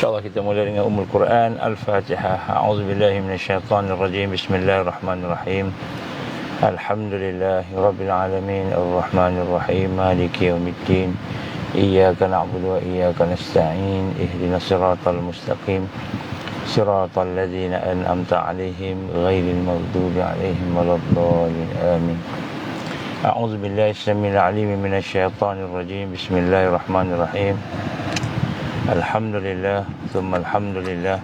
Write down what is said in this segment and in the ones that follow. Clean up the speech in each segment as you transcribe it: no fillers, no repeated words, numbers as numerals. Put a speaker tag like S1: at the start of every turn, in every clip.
S1: InsyaAllah kita mulai dengan Ummul Quran Al-Fatihah. A'udzubillahi minasyaitanirrajim. Bismillahirrahmanirrahim. Alhamdulillahi Rabbil Alamin. Ar-Rahmanirrahim. Maliki yawmiddin. Iyyaka na'budu wa iyyaka nasta'in. Ihdinas siratal mustaqim. Siratal ladzina an'amta 'alaihim ghairil maghdubi 'alaihim waladdallin. Amin. A'udzubillahi as-sami'il 'alim minasyaitanir rajim. Bismillahirrahmanirrahim. Alhamdulillah, thumma alhamdulillah.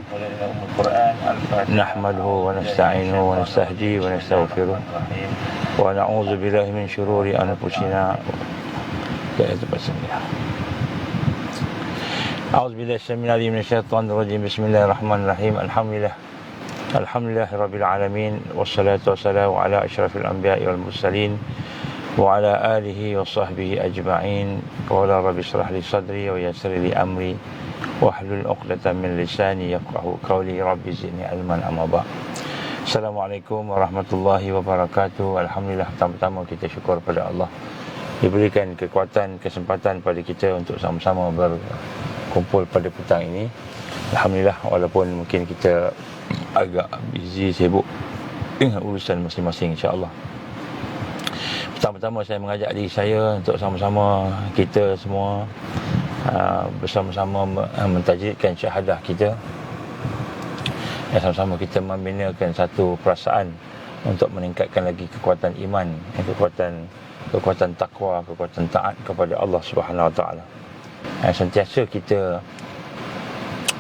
S1: Nahmaduhu wa nasta'inuhu wa nastahdihi wa nastaghfiruh. Wa na'udzu billahi min syururi anfusina. A'udzu billahi as-sami'il 'alim minasyaitonir rajim. Bismillahirrahmanirrahim. Alhamdulillah rabbil alamin. Wassalatu wassalamu ala asyrafil anbiya'i wal mursalin wa ala alihi wa sahbihi ajma'in. Qala rabbi shrah li sadri wa yassir li amri wahlul 'uqdatam min lisani yafqahu qawli. Rabbi zidni ilman amma ba'd. Assalamualaikum warahmatullahi wabarakatuh. Alhamdulillah, pertama-tama kita syukur pada Allah diberikan kekuatan, kesempatan pada kita untuk sama-sama berkumpul pada petang ini. Alhamdulillah, walaupun mungkin kita agak busy, sibuk dengan urusan masing-masing, insya-Allah. Pertama-tama saya mengajak diri saya untuk sama-sama kita semua bersama-sama mentajidkan syahadah kita, dan sama-sama kita membinakan satu perasaan untuk meningkatkan lagi kekuatan iman, kekuatan takwa, kekuatan taat kepada Allah Subhanahu Wa Taala. Sentiasa kita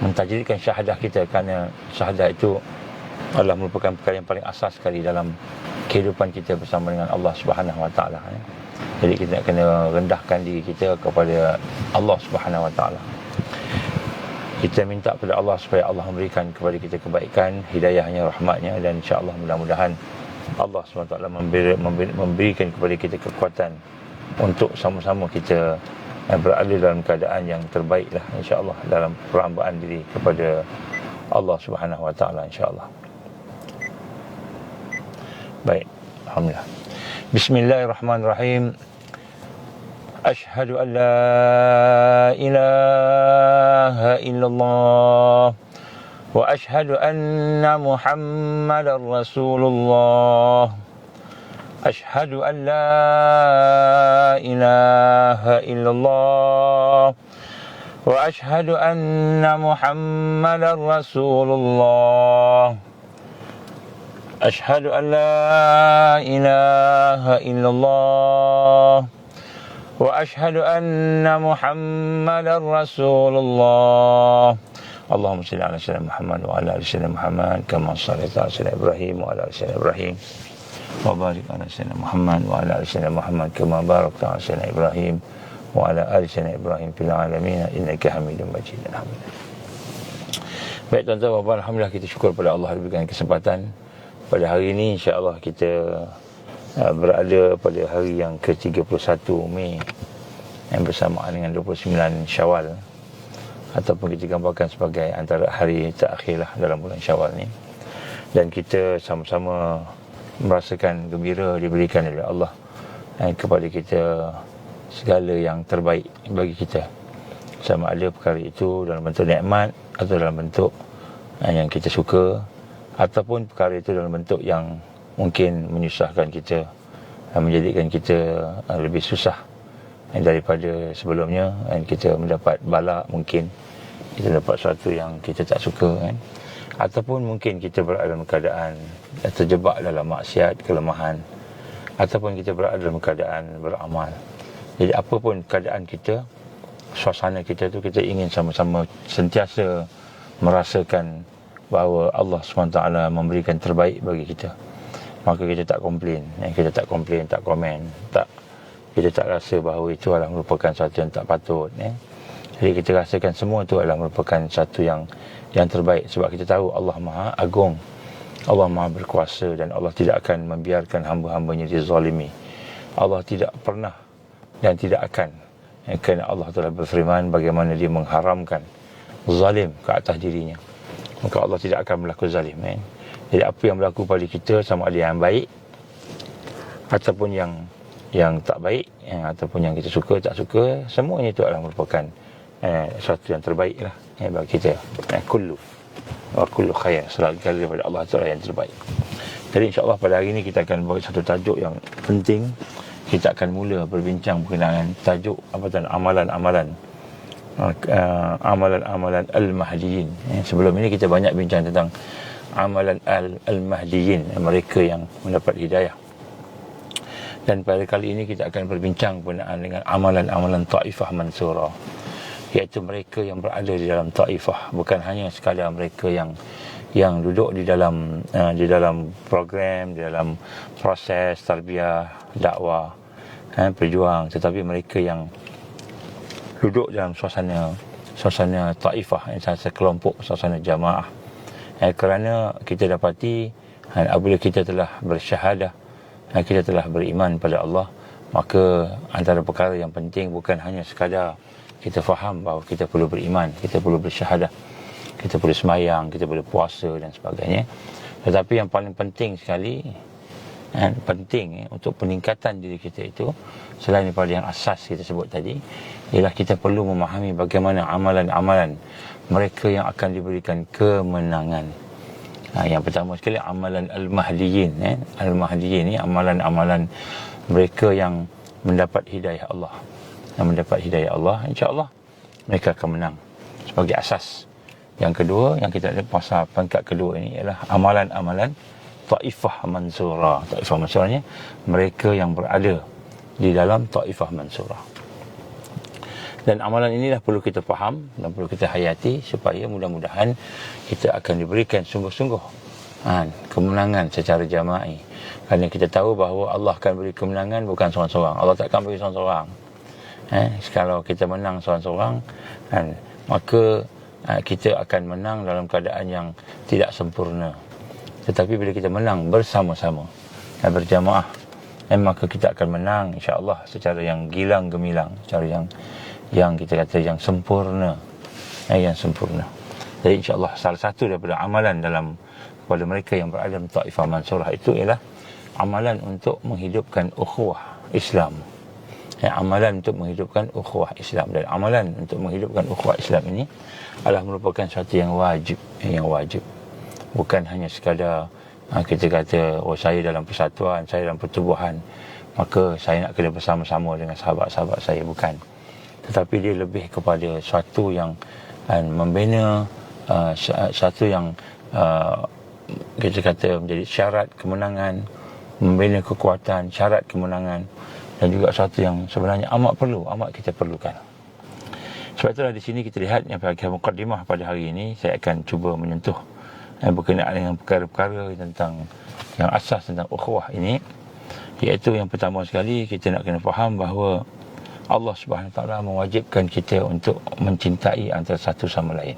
S1: mentajidkan syahadah kita, kerana syahadah itu adalah merupakan perkara yang paling asas sekali dalam kehidupan kita bersama dengan Allah Subhanahu Wa Taala. Jadi kita nak kena rendahkan diri kita kepada Allah Subhanahu Wa Taala. Kita minta kepada Allah supaya Allah memberikan kepada kita kebaikan, hidayahnya, rahmatnya, dan insya-Allah mudah-mudahan Allah SWT memberikan kepada kita kekuatan untuk sama-sama kita berada dalam keadaan yang terbaik lah, insya-Allah, dalam perhambaan diri kepada Allah Subhanahu Wa Taala, insya-Allah. Baik, alhamdulillah. Bismillahirrahmanirrahim. Ashhadu an la ilaha illallah wa ashhadu anna Muhammadar Rasulullah. Ashhadu an la ilaha illallah wa ashhadu anna Muhammadar Rasulullah. Ashhadu an la ilaha illallah wa ashhadu anna Muhammadar Rasulullah. Allahumma salli ala sayyidina Muhammad wa ala ali sayyidina Muhammad kama shallaita ala sayyidina Ibrahim wa ala ali sayyidina Ibrahim wa barik ala sayyidina Muhammad wa ala ali sayyidina Muhammad kama barakta ala sayyidina Ibrahim wa ala ali sayyidina Ibrahim fil alamin innaka Hamidum Majid. Alhamdulillah. Baik tuan-tuan, alhamdulillah, kita syukur pada Allah diberikan kesempatan pada hari ini. InsyaAllah kita berada pada hari yang ke-31 Mei yang bersamaan dengan 29 Syawal, ataupun kita gambarkan sebagai antara hari terakhir lah dalam bulan Syawal ni. Dan kita sama-sama merasakan gembira diberikan oleh Allah kepada kita segala yang terbaik bagi kita, sama ada perkara itu dalam bentuk nikmat atau dalam bentuk yang kita suka, ataupun perkara itu dalam bentuk yang mungkin menyusahkan kita, menjadikan kita lebih susah daripada sebelumnya, dan kita mendapat bala, mungkin kita dapat sesuatu yang kita tak suka, kan? Ataupun mungkin kita berada dalam keadaan terjebak dalam maksiat, kelemahan, ataupun kita berada dalam keadaan beramal. Jadi apapun keadaan kita, suasana kita tu, kita ingin sama-sama sentiasa merasakan bahawa Allah SWT memberikan terbaik bagi kita. Maka kita tak komplain, kita tak komplain, tak komen, kita tak rasa bahawa itu adalah merupakan satu yang tak patut. Jadi kita rasakan semua itu adalah merupakan satu yang terbaik, sebab kita tahu Allah Maha Agung, Allah Maha Berkuasa, dan Allah tidak akan membiarkan hamba-hambanya dizalimi. Allah tidak pernah dan tidak akan, kerana Allah telah berfirman bagaimana dia mengharamkan zalim ke atas dirinya, maka Allah tidak akan berlaku zalim. Jadi apa yang berlaku pada kita, sama ada yang baik ataupun yang tak baik, ataupun yang kita suka, tak suka, semuanya itu adalah merupakan sesuatu yang terbaik lah bagi kita. Kullu khair, segala daripada Allah itu yang terbaik. Jadi insya-Allah pada hari ini kita akan buat satu tajuk yang penting. Kita akan mula berbincang berkenaan tajuk amalan-amalan al-mahdiyin. Sebelum ini kita banyak bincang tentang amalan al-mahdiyin, mereka yang mendapat hidayah. Dan pada kali ini kita akan berbincang berkenaan dengan amalan-amalan Taifah Mansurah, iaitu mereka yang berada di dalam Taifah, bukan hanya sekadar mereka yang duduk di dalam program, di dalam proses tarbiyah, dakwah, berjuang, tetapi mereka yang duduk dalam suasana Taifah, sekelompok suasana jamaah. Kerana kita dapati apabila kita telah bersyahadah, kita telah beriman pada Allah, maka antara perkara yang penting bukan hanya sekadar kita faham bahawa kita perlu beriman, kita perlu bersyahadah, kita perlu semayang, kita perlu puasa dan sebagainya. Tetapi yang paling penting sekali, penting untuk peningkatan diri kita itu, selain daripada yang asas kita sebut tadi, ialah kita perlu memahami bagaimana amalan-amalan mereka yang akan diberikan kemenangan. Yang pertama sekali amalan al-mahdiyin. Al-mahdiyin ni amalan-amalan mereka yang mendapat hidayah Allah. Yang mendapat hidayah Allah, insya-Allah mereka akan menang sebagai asas. Yang kedua, yang kita ada pasal pangkat kedua ini ialah amalan-amalan Taifah Mansurah. Taifah Mansurahnya mereka yang berada di dalam Taifah Mansurah. Dan amalan inilah perlu kita faham dan perlu kita hayati supaya mudah-mudahan kita akan diberikan sungguh-sungguh kemenangan secara jama'i. Kerana kita tahu bahawa Allah akan beri kemenangan bukan seorang-seorang. Allah takkan beri seorang-seorang. Kalau kita menang seorang-seorang, maka kita akan menang dalam keadaan yang tidak sempurna. Tetapi bila kita menang bersama-sama dan berjamaah, maka kita akan menang insya-Allah secara yang gilang gemilang, secara yang kita kata yang sempurna. Yang sempurna. Jadi insya-Allah salah satu daripada amalan kepada mereka yang berada dalam Taifah Mansurah itu ialah amalan untuk menghidupkan ukhuwah Islam. Amalan untuk menghidupkan ukhuwah Islam. Dan amalan untuk menghidupkan ukhuwah Islam ini adalah merupakan satu yang wajib. Bukan hanya sekadar kita kata, saya dalam persatuan, saya dalam pertubuhan, maka saya nak kena bersama-sama dengan sahabat-sahabat saya. Bukan. Tetapi dia lebih kepada suatu yang membina, satu yang kita kata menjadi syarat kemenangan, membina kekuatan, syarat kemenangan, dan juga satu yang sebenarnya amat kita perlukan. Sebab itulah di sini kita lihat yang pada mukadimah pada hari ini, saya akan cuba menyentuh berkenaan dengan perkara-perkara tentang yang asas tentang ukhuwah ini, iaitu yang pertama sekali kita nak kena faham bahawa Allah Subhanahu Taala mewajibkan kita untuk mencintai antara satu sama lain,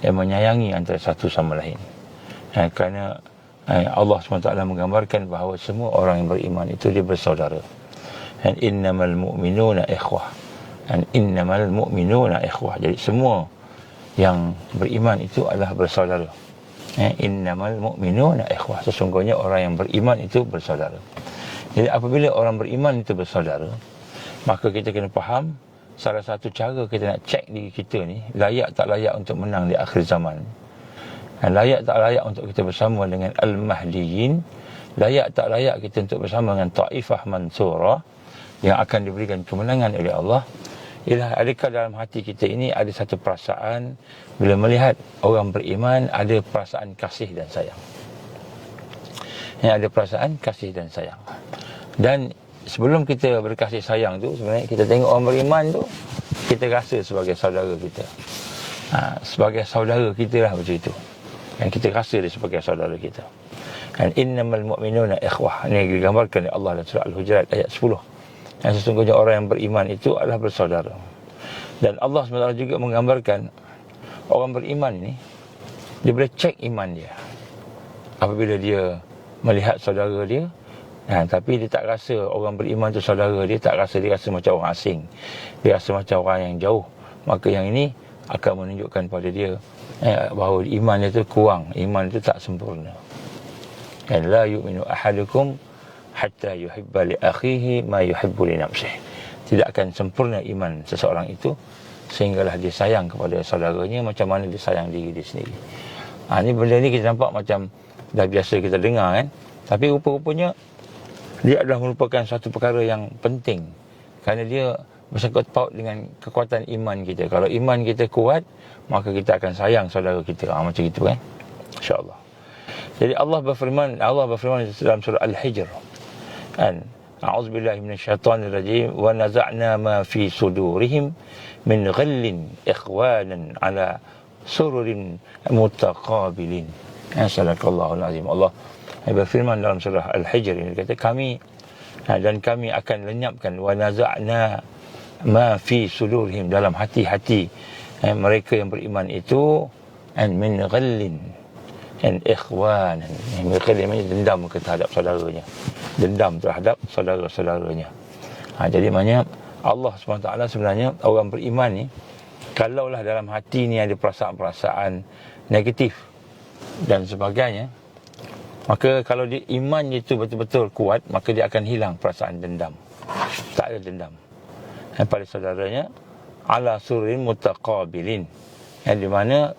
S1: menyayangi antara satu sama lain. Kerana Allah Subhanahu Taala menggambarkan bahawa semua orang yang beriman itu dia bersaudara. Innamal mu'minuna ikhwah. Innamal mu'minuna ikhwah. Jadi semua yang beriman itu adalah bersaudara. Innamal mu'minuna ikhwah. Sesungguhnya orang yang beriman itu bersaudara. Jadi apabila orang beriman itu bersaudara, maka kita kena faham salah satu cara kita nak cek diri kita ni layak tak layak untuk menang di akhir zaman. Layak tak layak untuk kita bersama dengan al-mahdiyin, layak tak layak kita untuk bersama dengan Taifah Mansurah yang akan diberikan kemenangan oleh Allah. Ialah adakah dalam hati kita ini ada satu perasaan bila melihat orang beriman, ada perasaan kasih dan sayang. Ada perasaan kasih dan sayang. Dan sebelum kita berkasih sayang tu, sebenarnya kita tengok orang beriman tu, kita rasa sebagai saudara kita. Sebagai saudara kita lah macam itu. Dan kita rasa dia sebagai saudara kita. Dan innamal mu'minuna ikhwah. Ini digambarkan oleh Allah dalam surah Al-Hujurat ayat 10. Dan sesungguhnya orang yang beriman itu adalah bersaudara. Dan Allah SWT juga menggambarkan orang beriman ni, dia boleh cek iman dia apabila dia melihat saudara dia. Tapi dia tak rasa orang beriman tu saudara dia, dia rasa macam orang asing, dia rasa macam orang yang jauh. Maka yang ini akan menunjukkan pada dia bahawa iman dia tu kurang, iman itu tak sempurna. La yu'minu ahadukum hatta yuhibba li akhihi ma yuhibbu li nafsihi. Tidak akan sempurna iman seseorang itu sehinggalah dia sayang kepada saudaranya macam mana dia sayang diri dia sendiri. Ni benda ni kita nampak macam dah biasa kita dengar kan, tapi rupa-rupanya dia adalah merupakan satu perkara yang penting, kerana dia bersangkut paut dengan kekuatan iman kita. Kalau iman kita kuat, maka kita akan sayang saudara kita. Macam itu kan, insya-Allah. Jadi Allah berfirman dalam surah Al-Hijr kan, a'udzubillahi minasyaitonirrajim, wa naza'na ma fi sudurihim min ghillin ikhwanan ala sururin mutaqabilin. Sadaqallahul azim. Allah berfirman dalam surah Al-Hijr ini, kata kami dan kami akan lenyapkan, wa naza'na ma fi sudurihim, dalam hati-hati mereka yang beriman itu, min ghillin and ikhwanan. Mereka dendam terhadap saudaranya, dendam terhadap saudara-saudaranya. Jadi maknanya Allah SWT sebenarnya, orang beriman ni, kalaulah dalam hati ni ada perasaan-perasaan negatif dan sebagainya, maka kalau dia imannya itu betul-betul kuat, maka dia akan hilang perasaan dendam. Tak ada dendam pada saudaranya, ala surin mutaqabilin, yang di mana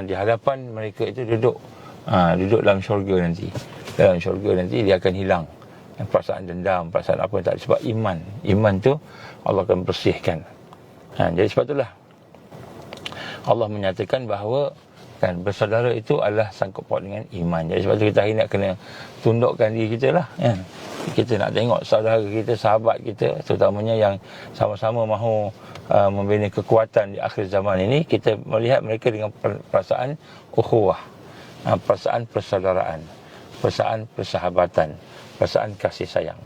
S1: di hadapan mereka itu duduk dalam syurga nanti. Dalam syurga nanti dia akan hilang perasaan dendam, perasaan apa yang tak ada, sebab iman tu Allah akan bersihkan. Jadi sebab itulah Allah menyatakan bahawa kan bersaudara itu adalah sangkut paut dengan iman. Jadi sebab tu kita hari nak kena tundukkan diri kita lah kan. Kita nak tengok saudara kita, sahabat kita, terutamanya yang sama-sama mahu membina kekuatan di akhir zaman ini, kita melihat mereka dengan perasaan ukhuwah, perasaan persaudaraan, perasaan persahabatan, perasaan kasih sayang.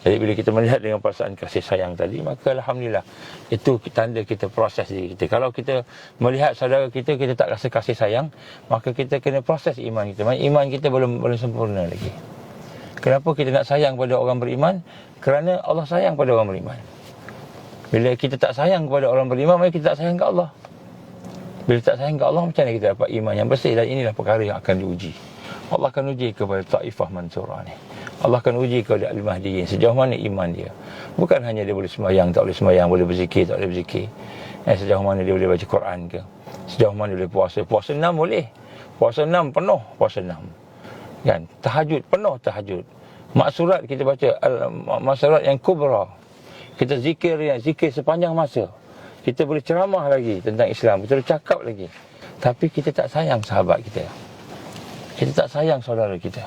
S1: Jadi bila kita melihat dengan perasaan kasih sayang tadi, maka alhamdulillah, itu tanda kita proses diri kita. Kalau kita melihat saudara kita, kita tak rasa kasih sayang, maka kita kena proses iman kita. Iman kita belum sempurna lagi. Kenapa kita nak sayang pada orang beriman? Kerana Allah sayang pada orang beriman. Bila kita tak sayang kepada orang beriman, maka kita tak sayang ke Allah. Bila tak sayang ke Allah, macam mana kita dapat iman yang bersih? Dan inilah perkara yang akan diuji. Allah akan uji kepada Taifah Mansurah ni. Allah akan uji kepada Al-Mahdiyin, sejauh mana iman dia. Bukan hanya dia boleh sembahyang, tak boleh sembahyang, boleh berzikir, tak boleh berzikir. Sejauh mana dia boleh baca Quran ke, sejauh mana dia boleh puasa. Puasa 6 boleh, puasa 6 penuh, puasa 6 kan. Tahajud penuh, tahajud. Maksurat kita baca, maksurat yang kubra, kita zikir sepanjang masa. Kita boleh ceramah lagi tentang Islam, kita boleh cakap lagi, tapi kita tak sayang sahabat kita, kita tak sayang saudara kita.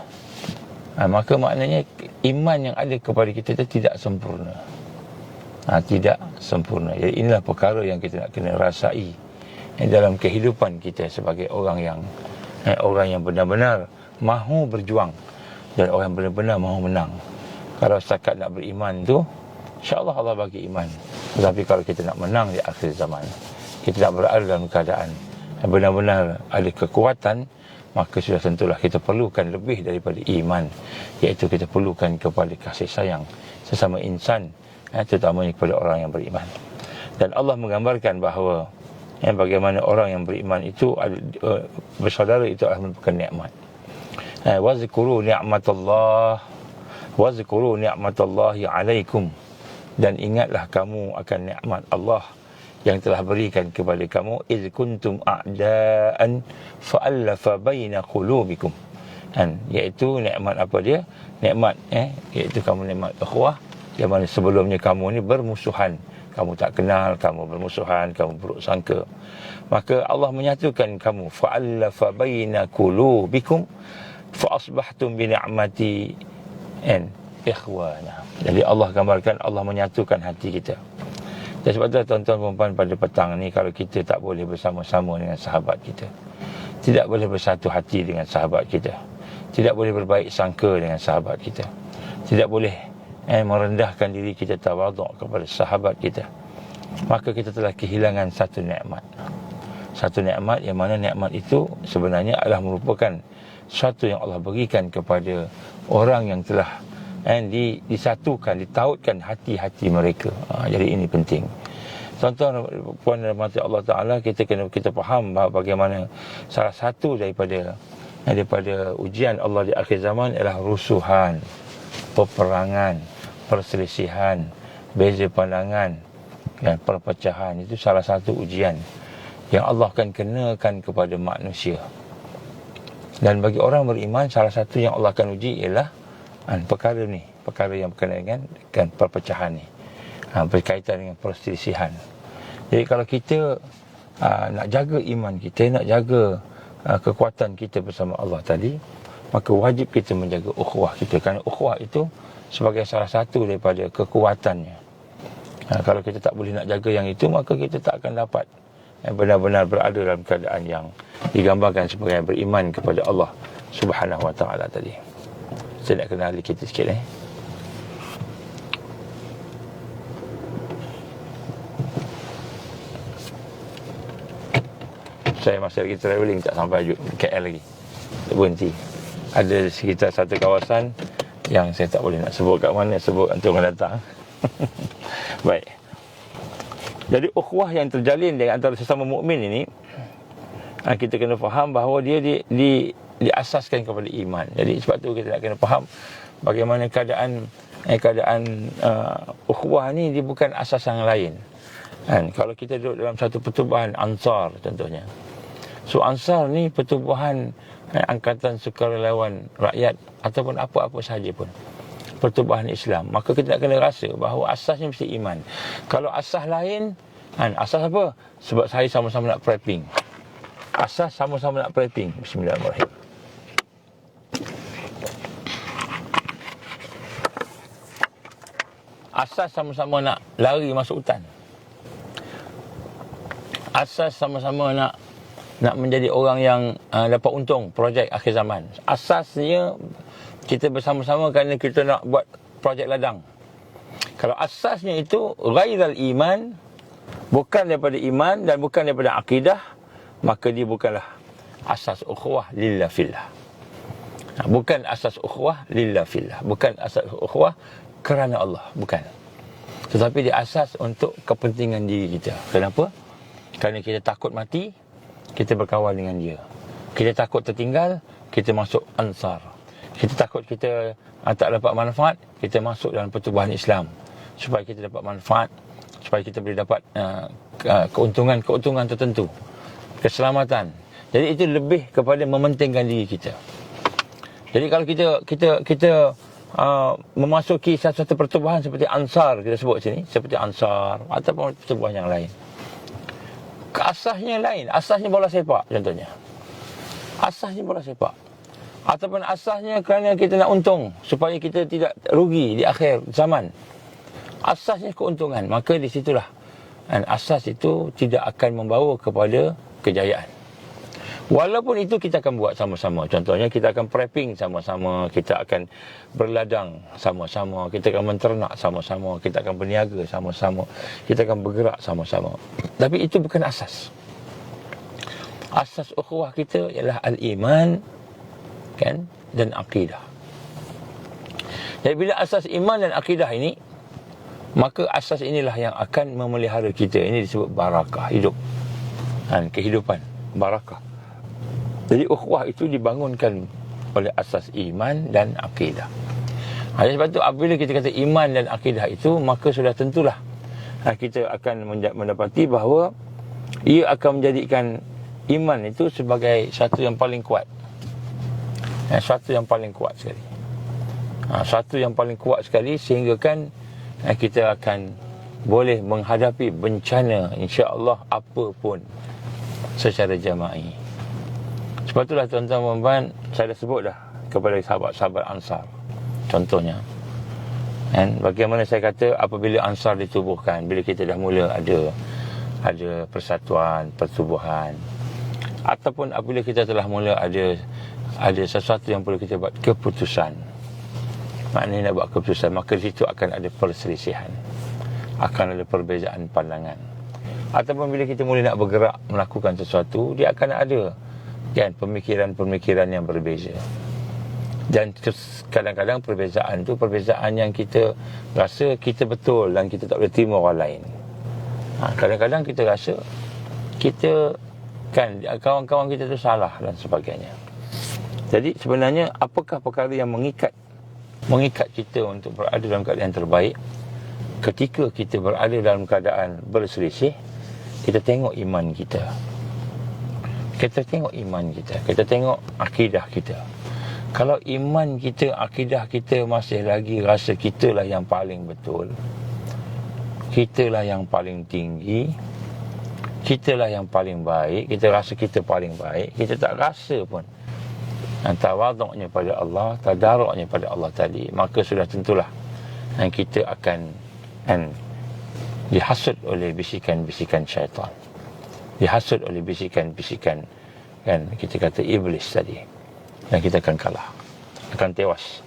S1: Maka maknanya iman yang ada kepada kita itu tidak sempurna. Tidak sempurna. Jadi inilah perkara yang kita nak kena rasai dalam kehidupan kita sebagai orang yang benar-benar mahu berjuang, dan orang yang benar-benar mahu menang. Kalau setakat nak beriman tu, insya-Allah Allah bagi iman. Tetapi kalau kita nak menang di akhir zaman, kita nak berada dalam keadaan yang benar-benar ada kekuatan, maka sudah tentulah kita perlukan lebih daripada iman, iaitu kita perlukan kepada kasih sayang sesama insan, terutamanya kepada orang yang beriman. Dan Allah menggambarkan bahawa bagaimana orang yang beriman itu bersaudara itu adalah merupakan nikmat. Wazkuru ni'matallahi alaikum, dan ingatlah kamu akan nikmat Allah yang telah berikan kepada kamu, iz kuntum a'daan fa'allafa baina qulubikum, iaitu nikmat apa dia? Nikmat iaitu kamu nikmat ukhuwah, yang mana sebelumnya kamu ni bermusuhan, kamu tak kenal, kamu bermusuhan, kamu buruk sangka. Maka Allah menyatukan kamu, fa'allafa baina qulubikum fa asbahtum bi ni'mati ikhwana. Jadi Allah gambarkan, Allah menyatukan hati kita. Dan sebab itu tuan-tuan dan puan pada petang ni, kalau kita tak boleh bersama-sama dengan sahabat kita, tidak boleh bersatu hati dengan sahabat kita, tidak boleh berbaik sangka dengan sahabat kita, tidak boleh merendahkan diri kita, tawaduk kepada sahabat kita, maka kita telah kehilangan satu nikmat. Satu nikmat yang mana nikmat itu sebenarnya adalah merupakan satu yang Allah berikan kepada orang yang telah disatukan, ditautkan hati-hati mereka. Jadi ini penting. Tuan-tuan puan dan mati Allah Ta'ala, kita faham bagaimana salah satu daripada ujian Allah di akhir zaman ialah rusuhan, peperangan, perselisihan, beza pandangan, Dan perpecahan itu salah satu ujian yang Allah akan kenakan kepada manusia. Dan bagi orang beriman, salah satu yang Allah akan uji ialah perkara ni, perkara yang berkenaan dengan perpecahan ni, berkaitan dengan perselisihan. Jadi kalau kita nak jaga iman kita, nak jaga kekuatan kita bersama Allah tadi, maka wajib kita menjaga ukhuwah kita, kerana ukhuwah itu sebagai salah satu daripada kekuatannya. Kalau kita tak boleh nak jaga yang itu, maka kita tak akan dapat benar-benar berada dalam keadaan yang digambarkan sebagai beriman kepada Allah Subhanahu Wa Taala tadi. Saya nak kenali kita sikit Saya masih lagi travelling, tak sampai KL lagi, berhenti. Ada sekitar satu kawasan yang saya tak boleh nak sebut kat mana, sebut nanti orang datang. Baik. Jadi ukhuwah yang terjalin dengan antara sesama mukmin ini, kita kena faham bahawa dia diasaskan kepada iman. Jadi sebab tu kita nak kena faham bagaimana keadaan ukhuwah ni, dia bukan asas yang lain. Kalau kita duduk dalam satu pertubuhan Ansar contohnya, so Ansar ni pertubuhan angkatan sukarelawan rakyat ataupun apa-apa sahaja pun, pertubuhan Islam, maka kita nak kena rasa bahawa asasnya mesti iman. Kalau asas lain, asas apa? Sebab saya sama-sama nak prepping. Asas sama-sama nak prepping. Bismillahirrahmanirrahim. Asas sama-sama nak lari masuk hutan. Asas sama-sama nak menjadi orang yang dapat untung projek akhir zaman. Asasnya kita bersama-sama kerana kita nak buat projek ladang. Kalau asasnya itu ghairal iman, bukan daripada iman dan bukan daripada akidah, maka dia bukanlah asas ukhuwah lillah fillah. Bukan asas ukhuwah lillah fillah, bukan asas ukhuwah kerana Allah, bukan. Tetapi dia asas untuk kepentingan diri kita. Kenapa? Kerana kita takut mati, kita berkawan dengan dia. Kita takut tertinggal, kita masuk Ansar. Kita takut kita tak dapat manfaat, kita masuk dalam pertubuhan Islam, supaya kita dapat manfaat, supaya kita boleh dapat keuntungan tertentu, keselamatan. Jadi itu lebih kepada mementingkan diri kita. Jadi kalau kita memasuki satu pertubuhan seperti Ansar, kita sebut sini, seperti Ansar ataupun pertubuhan yang lain, asasnya lain. Asasnya bola sepak contohnya. Asasnya bola sepak. Ataupun asasnya kerana kita nak untung, supaya kita tidak rugi di akhir zaman. Asasnya keuntungan. Maka di situlah asas itu tidak akan membawa kepada kejayaan. Walaupun itu kita akan buat sama-sama. Contohnya kita akan prepping sama-sama, kita akan berladang sama-sama, kita akan menternak sama-sama, kita akan berniaga sama-sama, kita akan bergerak sama-sama. Tapi itu bukan asas. Asas ukhuwah kita ialah al-iman, kan, dan akidah. Jadi bila asas iman dan akidah ini, maka asas inilah yang akan memelihara kita. Ini disebut barakah hidup, kehidupan, barakah. Jadi ukhuwah itu dibangunkan oleh asas iman dan akidah. Sebab tu apabila kita kata iman dan akidah itu, maka sudah tentulah kita akan mendapati bahawa ia akan menjadikan iman itu sebagai satu yang paling kuat. Satu yang paling kuat sekali. Satu yang paling kuat sekali, sehingga kan kita akan boleh menghadapi bencana, insya-Allah, apa pun secara jama'i. Sebab itulah tuan-tuan, saya dah sebut dah kepada sahabat-sahabat Ansar contohnya. Dan bagaimana saya kata, apabila Ansar ditubuhkan, bila kita dah mula ada persatuan, pertubuhan, ataupun apabila kita telah mula ada sesuatu yang perlu kita buat keputusan, maknanya nak buat keputusan, maka di situ akan ada perselisihan, akan ada perbezaan pandangan. Ataupun bila kita mula nak bergerak melakukan sesuatu, dia akan ada kan pemikiran-pemikiran yang berbeza. Dan kadang-kadang perbezaan tu perbezaan yang kita rasa kita betul dan kita tak boleh terima orang lain. Kadang-kadang kita rasa kita kan kawan-kawan kita tu salah dan sebagainya. Jadi sebenarnya apakah perkara yang mengikat kita untuk berada dalam keadaan terbaik? ketika kita berada dalam keadaan berselisih, kita tengok iman kita. Kita tengok iman kita. Kita tengok akidah kita. Kalau iman kita, akidah kita masih lagi rasa kitalah yang paling betul, kitalah yang paling tinggi, kitalah yang paling baik, kita rasa kita paling baik, kita tak rasa pun tawaduknya pada Allah, tadaruknya pada Allah tadi, maka sudah tentulah kita akan dihasut oleh bisikan-bisikan syaitan, dihasut oleh bisikan-bisikan kita kata iblis tadi, dan kita akan kalah, akan tewas.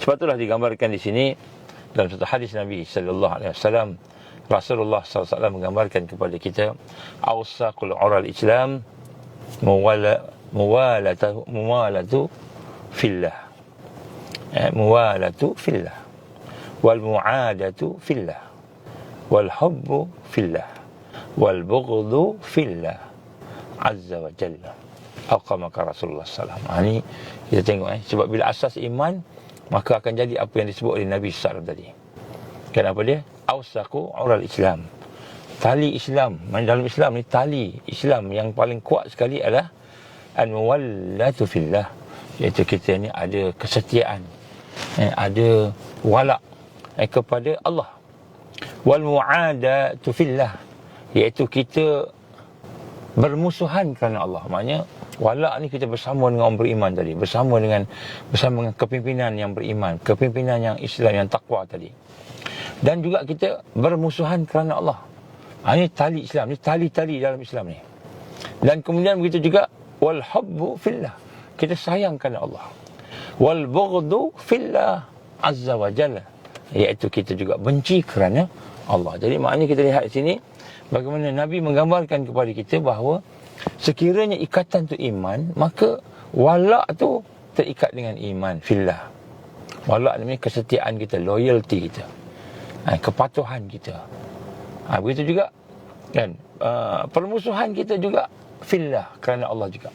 S1: Sebab itulah digambarkan di sini dalam satu hadis Nabi sallallahu alaihi wasallam, Rasulullah sallallahu alaihi wasallam menggambarkan kepada kita, awsaqul ural Islam muwalatu fillah, muwalatu fillah, wal mu'adatu fillah, wal hubbu fillah, wal bughdu fillah azza wa jalla, atau maka Rasulullah sallallahu alaihi wasallam. Ini kita tengok sebab bila asas iman, maka akan jadi apa yang disebut oleh Nabi sallallahu alaihi wasallam tadi. Kenapa dia? Awsaqu ural Islam, tali Islam. Dalam Islam ni, tali Islam yang paling kuat sekali adalah al-muwallatu fillah, iaitu kita ni ada kesetiaan, ada wala' kepada Allah. Wal mu'adatu fillah, iaitu kita bermusuhan kerana Allah. Maknanya wala' ni kita bersama dengan orang beriman tadi, bersama dengan kepimpinan yang beriman, kepimpinan yang Islam, yang takwa tadi. Dan juga kita bermusuhan kerana Allah. Ini tali Islam, ni tali-tali dalam Islam ni. Dan kemudian begitu juga wal hubbu fillah, kita sayang kerana Allah. Wal bughdu fillah azza wa jalla, iaitu kita juga benci kerana Allah. Jadi maknanya kita lihat di sini bagaimana Nabi menggambarkan kepada kita bahawa sekiranya ikatan tu iman, maka wala' tu terikat dengan iman fillah. Wala' namanya kesetiaan kita, loyalty kita, kepatuhan kita. Begitu juga kan, permusuhan kita juga fillah, kerana Allah juga.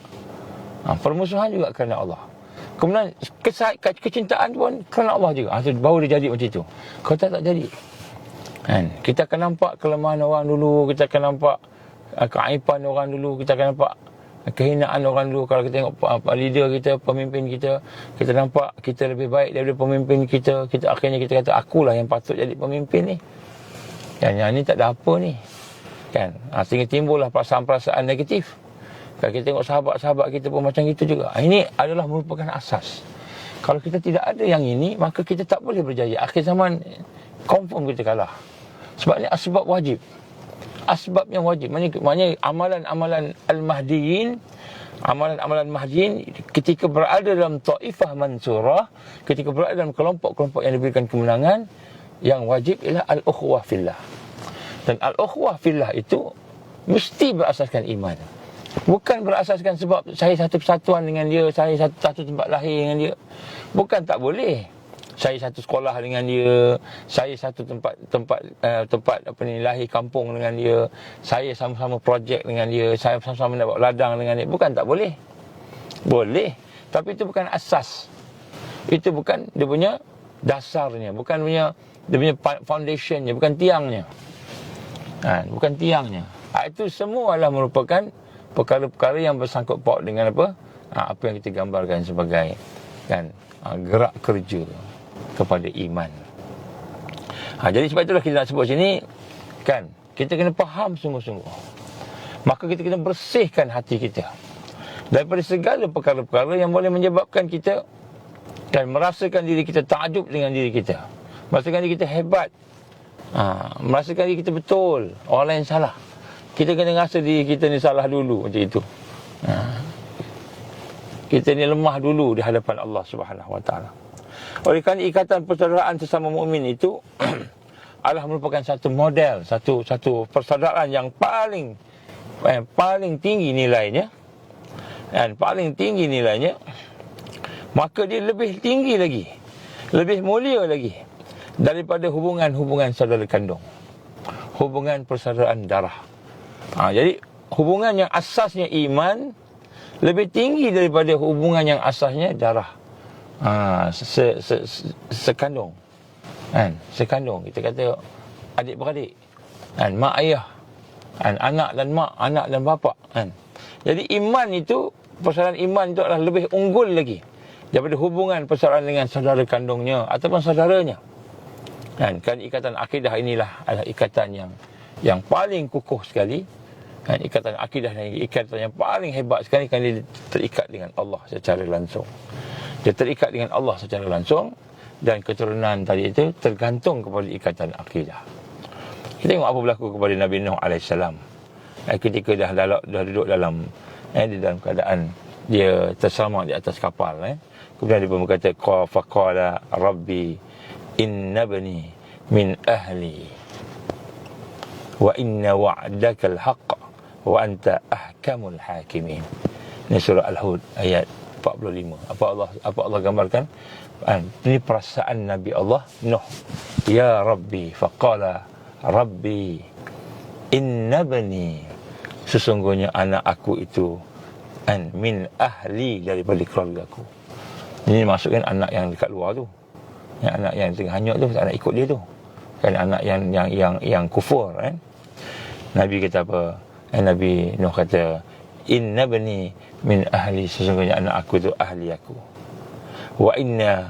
S1: Permusuhan juga kerana Allah. Kemudian kecintaan pun kerana Allah juga. Baru dia jadi macam itu. Kalau tak jadi, kita akan nampak kelemahan orang dulu, kita akan nampak keaiban orang dulu, kita akan nampak kehinaan orang dulu. Kalau kita tengok leader kita, pemimpin kita, kita nampak kita lebih baik daripada pemimpin kita. Akhirnya kita kata, akulah yang patut jadi pemimpin ni. Yang ni tak ada apa ni, kan? Sehingga timbullah perasaan-perasaan negatif. Kalau kita tengok sahabat-sahabat kita pun macam itu juga. Ini adalah merupakan asas. Kalau kita tidak ada yang ini, maka kita tak boleh berjaya. Akhir zaman confirm kita kalah. Sebab ni asbab wajib, asbab yang wajib. Maknanya amalan-amalan al-mahdiyin, amalan-amalan mahdiyin ketika berada dalam taifah mansurah, ketika berada dalam kelompok-kelompok yang diberikan kemenangan, yang wajib ialah al-ukhuwah fillah. Dan al-ukhuwah fillah itu mesti berasaskan iman. Bukan berasaskan sebab saya satu persatuan dengan dia, saya satu tempat lahir dengan dia. Bukan, tak boleh. Saya satu sekolah dengan dia, saya satu tempat lahir kampung dengan dia, saya sama-sama projek dengan dia, saya sama-sama nak buat ladang dengan dia. Bukan, tak boleh. Boleh, tapi itu bukan asas. Itu bukan dia punya dasarnya, bukan dia punya foundationnya, bukan tiangnya. Bukan tiangnya. Itu semua adalah merupakan perkara-perkara yang bersangkut paut dengan apa yang kita gambarkan sebagai gerak kerja kepada iman. Jadi sebab itulah kita nak sebut sini, kan, kita kena faham sungguh-sungguh. Maka kita kena bersihkan hati kita daripada segala perkara-perkara yang boleh menyebabkan kita merasakan diri kita takjub dengan diri kita, merasakan diri kita hebat, merasakan diri kita betul, orang lain salah. Kita kena rasa diri kita ni salah dulu, macam itu. Kita ni lemah dulu di hadapan Allah Subhanahu Wa Taala. Oleh kerana ikatan persaudaraan sesama mukmin itu adalah merupakan satu model, satu persaudaraan yang paling tinggi nilainya, dan paling tinggi nilainya, maka dia lebih tinggi lagi, lebih mulia lagi daripada hubungan saudara kandung, hubungan persaudaraan darah. Jadi hubungan yang asasnya iman lebih tinggi daripada hubungan yang asasnya darah, sekandung. kan, sekandung, kita kata adik-beradik, kan, mak ayah, kan, anak dan mak, anak dan bapa, kan. Jadi iman itu, persoalan iman itu adalah lebih unggul lagi daripada hubungan persoalan dengan saudara kandungnya ataupun saudaranya. Kan ikatan akidah inilah adalah ikatan yang paling kukuh sekali. Kan, ikatan akidah dan ikatan yang paling hebat sekali, kan dia terikat dengan Allah secara langsung. Dia terikat dengan Allah secara langsung, dan keturunan tadi itu tergantung kepada ikatan akidah. Kita tengok apa berlaku kepada Nabi Nuh AS. Ketika dah duduk dalam di dalam keadaan dia terselamat di atas kapal, kemudian dia pun berkata, faqala rabbi inna bani min ahli wa inna wa'daka al-haqq wa anta ahkamul hakimin. Ini surah Al-Hud ayat 45. Apa Allah gambarkan? Ini perasaan Nabi Allah Nuh. Ya Rabbi, faqala Rabbi inna bani, sesungguhnya anak aku itu min ahli, daripada keluarga aku. Ini maksudkan anak yang dekat luar tu, yang anak yang tengah hanyut tu, anak ikut dia tu, kan, anak yang kufur, kan. Nabi kata apa? Nabi Nuh kata, inna bani min ahli, sesungguhnya anak aku itu ahli aku. Wa inna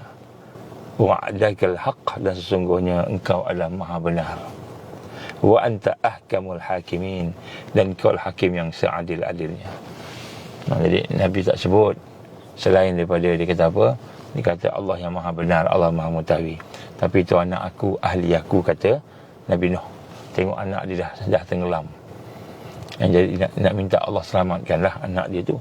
S1: wa'dakal haqq, dan sesungguhnya engkau adalah maha benar. Wa anta ahkamul hakimin, dan engkau adalah hakim yang seadil-adilnya. Jadi Nabi tak sebut selain daripada, dia kata apa? Dia kata Allah yang maha benar, Allah maha mengetahui. Tapi itu anak aku, ahli aku, kata Nabi Nuh. Tengok anak dia dah tenggelam. Jadi nak minta Allah selamatkanlah anak dia tu.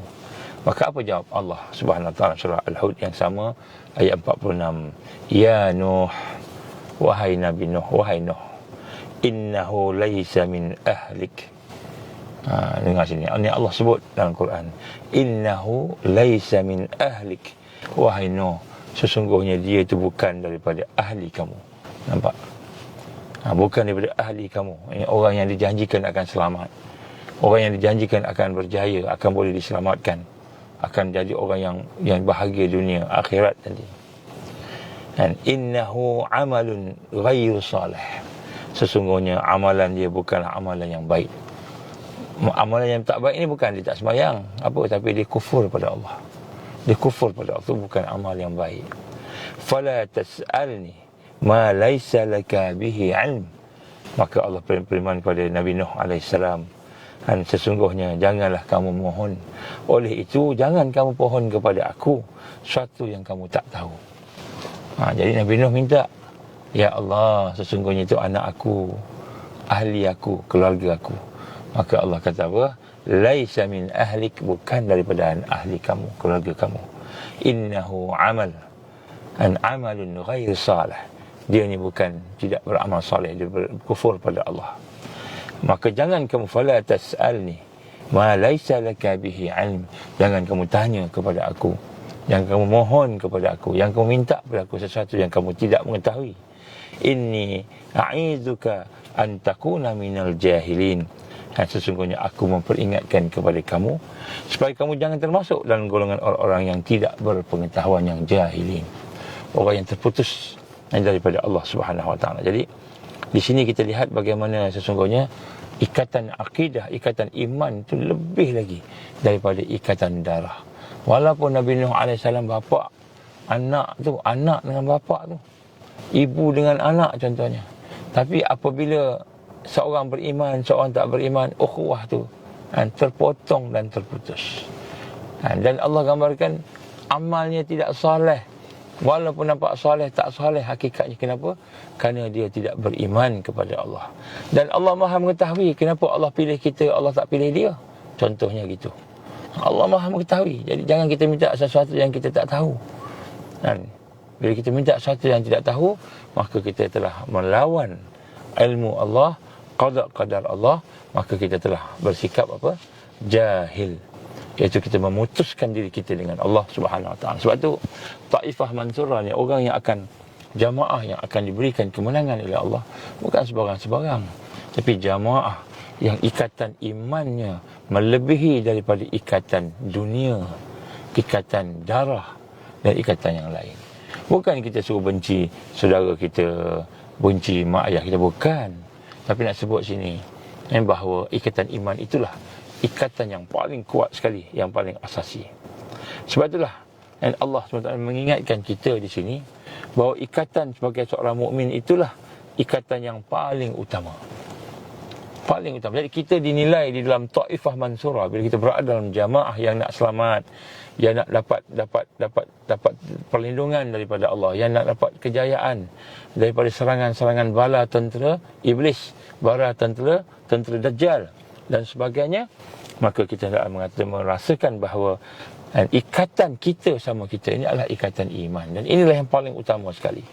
S1: Maka apa jawab Allah Subhanahu Wa Taala surah Al-Hud yang sama ayat 46. Ya Nuh, wahai Nabi Nuh, wahai Nuh, innahu laysa min ahlik. Dengar sini, ini Allah sebut dalam Quran, innahu laysa min ahlik. Wahai Nuh, sesungguhnya dia itu bukan daripada ahli kamu. Nampak? Bukan daripada ahli kamu. Ini orang yang dijanjikan akan selamat, orang yang dijanjikan akan berjaya, akan boleh diselamatkan, akan jadi orang yang bahagia dunia akhirat nanti. Dan innahu amalun ghairu salih, sesungguhnya amalan dia bukanlah amalan yang baik. Amalan yang tak baik ini bukan dia tak sembahyang tapi dia kufur pada Allah. Dia kufur pada Allah, itu bukan amal yang baik. Fala tas'alni ma laysa laka bihi ilm. Maka Allah berfirman kepada Nabi Nuh AS, dan sesungguhnya janganlah kamu mohon, oleh itu jangan kamu pohon kepada aku sesuatu yang kamu tak tahu. Jadi Nabi Nuh minta, ya Allah, sesungguhnya itu anak aku, ahli aku, keluarga aku. Maka Allah kata apa? Laisa min ahlik, bukan daripada ahli kamu, keluarga kamu. Innahu amal, an amalun ghair salih. Dia ni bukan tidak beramal saleh, dia berkufur pada Allah. Maka jangan kamu, fala tas'alni ma laisa laka bihi ilm, jangan kamu tanya kepada aku, jangan kamu mohon kepada aku, yang kamu minta kepada aku sesuatu yang kamu tidak mengetahui. Inni a'izuka an takuna minal jahilin, dan sesungguhnya aku memperingatkan kepada kamu supaya kamu jangan termasuk dalam golongan orang-orang yang tidak berpengetahuan, yang jahilin, orang yang terputus daripada Allah Subhanahu Wa Taala. Jadi di sini kita lihat bagaimana sesungguhnya ikatan akidah, ikatan iman itu lebih lagi daripada ikatan darah. Walaupun Nabi Nuh AS bapa, anak tu, anak dengan bapa tu, ibu dengan anak contohnya. Tapi apabila seorang beriman, seorang tak beriman, ukhuwah tu terpotong dan terputus. Dan Allah gambarkan amalnya tidak soleh, walaupun nampak soleh, tak soleh hakikatnya. Kenapa? Kerana dia tidak beriman kepada Allah. Dan Allah Maha mengetahui kenapa Allah pilih kita, Allah tak pilih dia. Contohnya gitu. Allah Maha mengetahui. Jadi jangan kita minta sesuatu yang kita tak tahu. Dan bila kita minta sesuatu yang tidak tahu, maka kita telah melawan ilmu Allah, qadar Allah, maka kita telah bersikap apa? Jahil. Iaitu kita memutuskan diri kita dengan Allah Subhanahu Wa Taala. Sebab tu Taifah Mansurah ni, orang yang akan jamaah yang akan diberikan kemenangan oleh Allah, bukan sebarang-sebarang, tapi jamaah yang ikatan imannya melebihi daripada ikatan dunia, ikatan darah dan ikatan yang lain. Bukan kita suruh benci saudara kita, benci mak ayah kita, bukan. Tapi nak sebut sini bahawa ikatan iman itulah ikatan yang paling kuat sekali, yang paling asasi. Sebab itulah Allah SWT mengingatkan kita di sini bahawa ikatan sebagai seorang mukmin itulah ikatan yang paling utama. Paling utama. Jadi kita dinilai di dalam Taifah Mansurah bila kita berada dalam jamaah yang nak selamat, yang nak dapat perlindungan daripada Allah, yang nak dapat kejayaan daripada serangan-serangan bala tentera iblis, bala tentera Dajjal dan sebagainya. Maka kita nak merasakan bahawa ikatan kita sama kita ini adalah ikatan iman. Dan inilah yang paling utama sekali.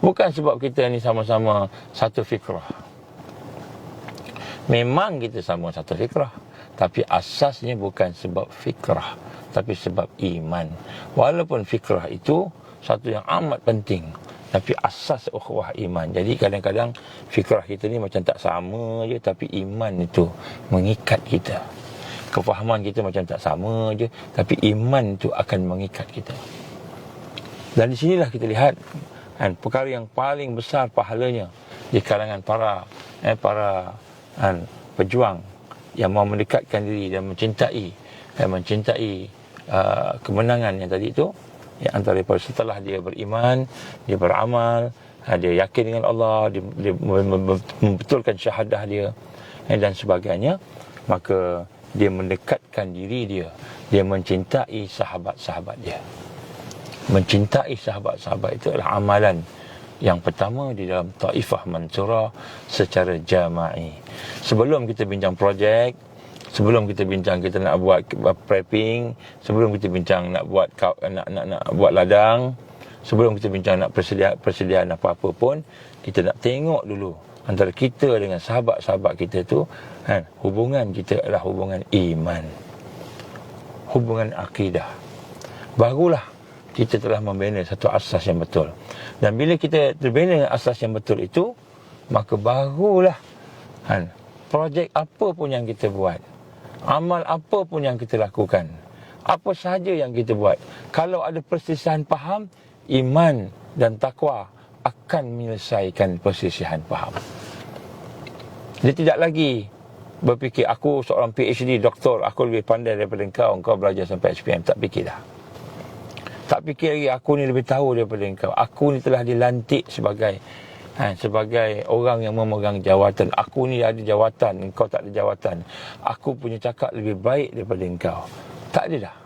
S1: Bukan sebab kita ni sama-sama satu fikrah. Memang kita sama satu fikrah, tapi asasnya bukan sebab fikrah, tapi sebab iman. Walaupun fikrah itu satu yang amat penting, tapi asas ukhuwah iman. Jadi kadang-kadang fikrah kita ni macam tak sama je, tapi iman itu mengikat kita. Kefahaman kita macam tak sama je, tapi iman itu akan mengikat kita. Dan di sinilah kita lihat perkara yang paling besar pahalanya di kalangan para pejuang yang mahu mendekatkan diri dan mencintai kemenangan yang tadi itu, yang antara setelah dia beriman, dia beramal, dia yakin dengan Allah, dia membetulkan syahadah dia dan sebagainya, maka dia mendekatkan diri dia, dia mencintai sahabat-sahabat dia. Mencintai sahabat-sahabat itu adalah amalan yang pertama di dalam Taifah Mansurah secara jama'i. Sebelum kita bincang projek, sebelum kita bincang kita nak buat prepping, sebelum kita bincang nak buat ladang, sebelum kita bincang nak persediaan apa-apa pun, kita nak tengok dulu antara kita dengan sahabat-sahabat kita tu, hubungan kita adalah hubungan iman, hubungan akidah. Barulah kita telah membina satu asas yang betul. Dan bila kita terbina dengan asas yang betul itu, maka barulah projek apa pun yang kita buat, amal apa pun yang kita lakukan, apa sahaja yang kita buat, kalau ada perselisihan faham, iman dan takwa akan menyelesaikan perselisihan faham. Dia tidak lagi berfikir aku seorang PhD, doktor, aku lebih pandai daripada engkau belajar sampai SPM. Tak fikir dah. Tak fikir lagi aku ni lebih tahu daripada engkau. Aku ni telah dilantik sebagai orang yang memegang jawatan. Aku ni ada jawatan, engkau tak ada jawatan. Aku punya cakap lebih baik daripada engkau. Tak ada dah.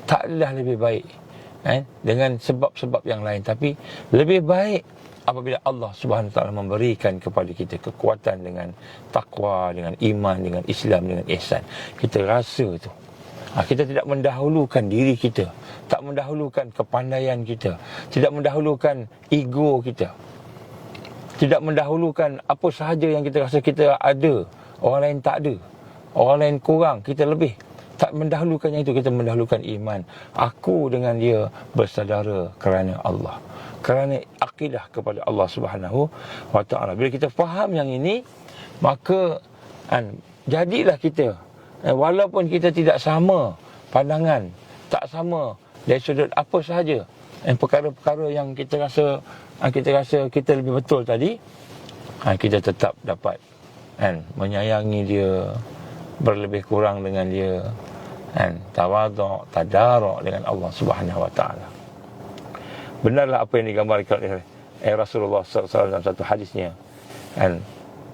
S1: Tak ada dah lebih baik dengan sebab-sebab yang lain. Tapi lebih baik apabila Allah Subhanahu Wa Taala memberikan kepada kita kekuatan dengan takwa, dengan iman, dengan Islam, dengan ihsan. Kita rasa tu. Kita tidak mendahulukan diri kita, tak mendahulukan kepandaian kita, tidak mendahulukan ego kita, tidak mendahulukan apa sahaja yang kita rasa kita ada, orang lain tak ada, orang lain kurang, kita lebih. Tak mendahulukan yang itu, kita mendahulukan iman. Aku dengan dia bersaudara kerana Allah, kerana akidah kepada Allah Subhanahu Wa Taala. Bila kita faham yang ini, maka jadilah kita, walaupun kita tidak sama pandangan, tak sama dari sudut apa sahaja, perkara-perkara yang kita rasa kita lebih betul tadi, kita tetap dapat menyayangi dia, berlebih kurang dengan dia, tawaduk, tadaruk dengan Allah Subhanahu Wa Taala. Benarlah apa yang digambarkan oleh Rasulullah SAW dalam satu hadisnya,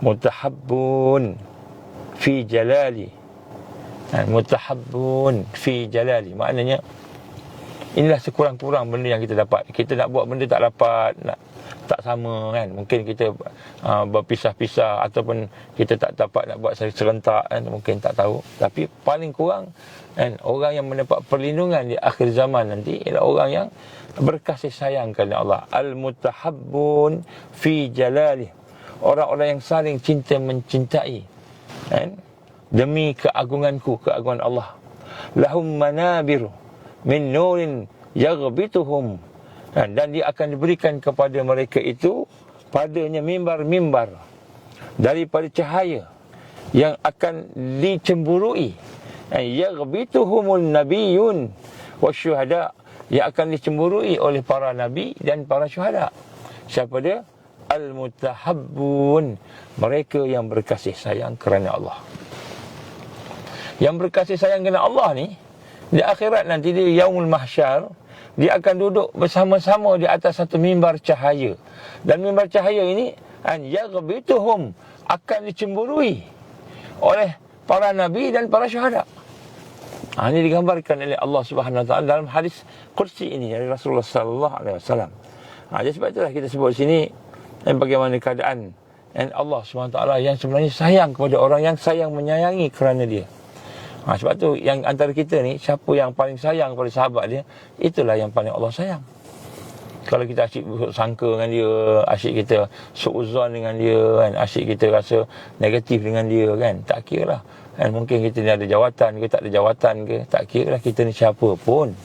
S1: mutahabbun fi jalali, mutahabbun fi jalali, maknanya inilah sekurang-kurang benda yang kita dapat. Kita nak buat benda tak dapat, tak sama kan. Mungkin kita berpisah-pisah, ataupun kita tak dapat nak buat serentak mungkin tak tahu. Tapi paling kurang orang yang mendapat perlindungan di akhir zaman nanti ialah orang yang berkasih sayang kerana Allah. Al-mutahabbun fi jalali, orang-orang yang saling cinta mencintai demi keagunganku, keagungan Allah. Lahum manabiru min nurin yaghbituhum, dan dia akan diberikan kepada mereka itu padanya mimbar-mimbar daripada cahaya yang akan dicemburui. Yaghbituhumul nabiyyun wasyuhada, yang akan dicemburui oleh para nabi dan para syuhada. Siapa dia? Al-mutahabbun, mereka yang berkasih sayang kerana Allah. Yang berkasih sayang kerana Allah ni, di akhirat nanti, di yaumul mahsyar, dia akan duduk bersama-sama di atas satu mimbar cahaya. Dan mimbar cahaya ini yaghbituhum, akan dicemburui oleh para nabi dan para syuhada. Ini digambarkan oleh Allah Subhanahu Wa Taala dalam hadis qudsi ini dari Rasulullah sallallahu alaihi wasallam. Jadi sebab itulah kita sebut sini bagaimana keadaan Allah Subhanahu Wa Taala yang sebenarnya sayang kepada orang yang sayang menyayangi kerana dia. Sebab tu yang antara kita ni, siapa yang paling sayang kepada sahabat dia, itulah yang paling Allah sayang. Kalau kita asyik sangka dengan dia, asyik kita suuzon dengan dia kan, asyik kita rasa negatif dengan dia kan, tak kira lah kan, mungkin kita ni ada jawatan ke tak ada jawatan ke, tak kira lah kita ni siapa pun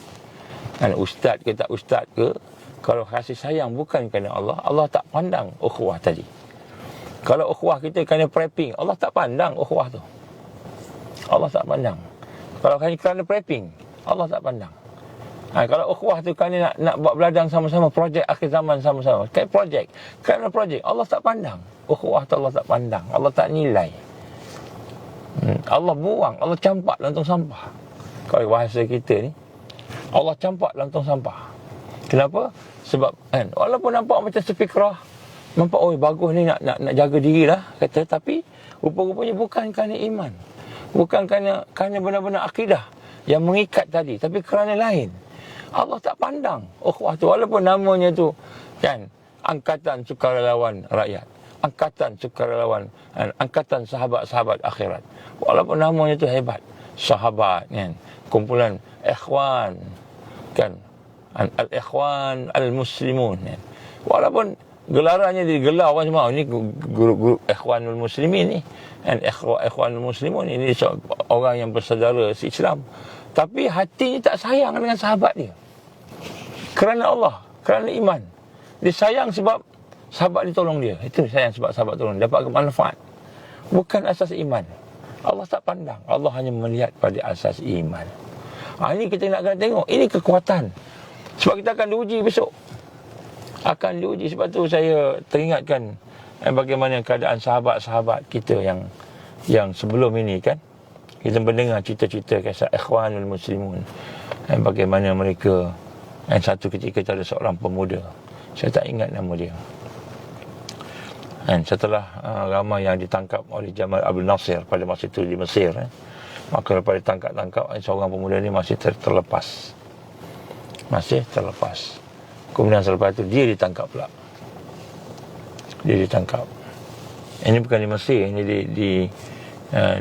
S1: kan, ustaz ke tak ustaz ke, kalau kasih sayang bukan kerana Allah, Allah tak pandang ukhuwah tadi. Kalau ukhuwah kita kerana prepping, Allah tak pandang ukhuwah tu, Allah tak pandang. Kalau kerana prepping, Allah tak pandang. Kalau ukhuwah tu kerana nak buat beladang sama-sama, projek akhir zaman sama-sama, kayak projek, kerana projek, Allah tak pandang ukhuwah tu, Allah tak pandang, Allah tak nilai. Allah buang, Allah campak dalam tong sampah. Kalau bahasa kita ni, Allah campak dalam tong sampah. Kenapa? Sebab kan, walaupun nampak macam sefikrah, nampak bagus ni, nak jaga diri lah kata, tapi rupa-rupanya bukan kerana iman, bukan kerana benar-benar akidah yang mengikat tadi, tapi kerana lain. Allah tak pandang ukhuwah tu, walaupun namanya tu kan Angkatan Sukarelawan Rakyat, Angkatan Sukarelawan, Angkatan Sahabat-Sahabat Akhirat, walaupun namanya tu hebat, sahabat kan, kumpulan ikhwan kan, al-ikhwan al-muslimun kan, walaupun gelarannya digelar orang semua, ini grup ikhwanul muslimin ni kan, ikhwanul muslimun ini orang yang bersaudara se-Islam, tapi hatinya tak sayang dengan sahabat dia kerana Allah, kerana iman. Dia sayang sebab sahabat dia tolong dia. Itu sayang sebab sahabat tolong, dapat manfaat, bukan asas iman. Allah tak pandang, Allah hanya melihat pada asas iman. Ini kita nak kena tengok, ini kekuatan. Sebab kita akan diuji besok, akan diuji. Sebab tu saya teringatkan bagaimana keadaan sahabat-sahabat kita yang sebelum ini kan, kita mendengar cerita-cerita kisah ikhwanul muslimun, bagaimana mereka, satu ketika ada seorang pemuda, saya tak ingat nama dia, setelah ramai yang ditangkap oleh Jamal Abdul Nasir pada masa itu di Mesir, maka lepas ditangkap, seorang pemuda ni masih terlepas. Kemudian selepas itu dia ditangkap pula. Ini bukan di Mesir, ini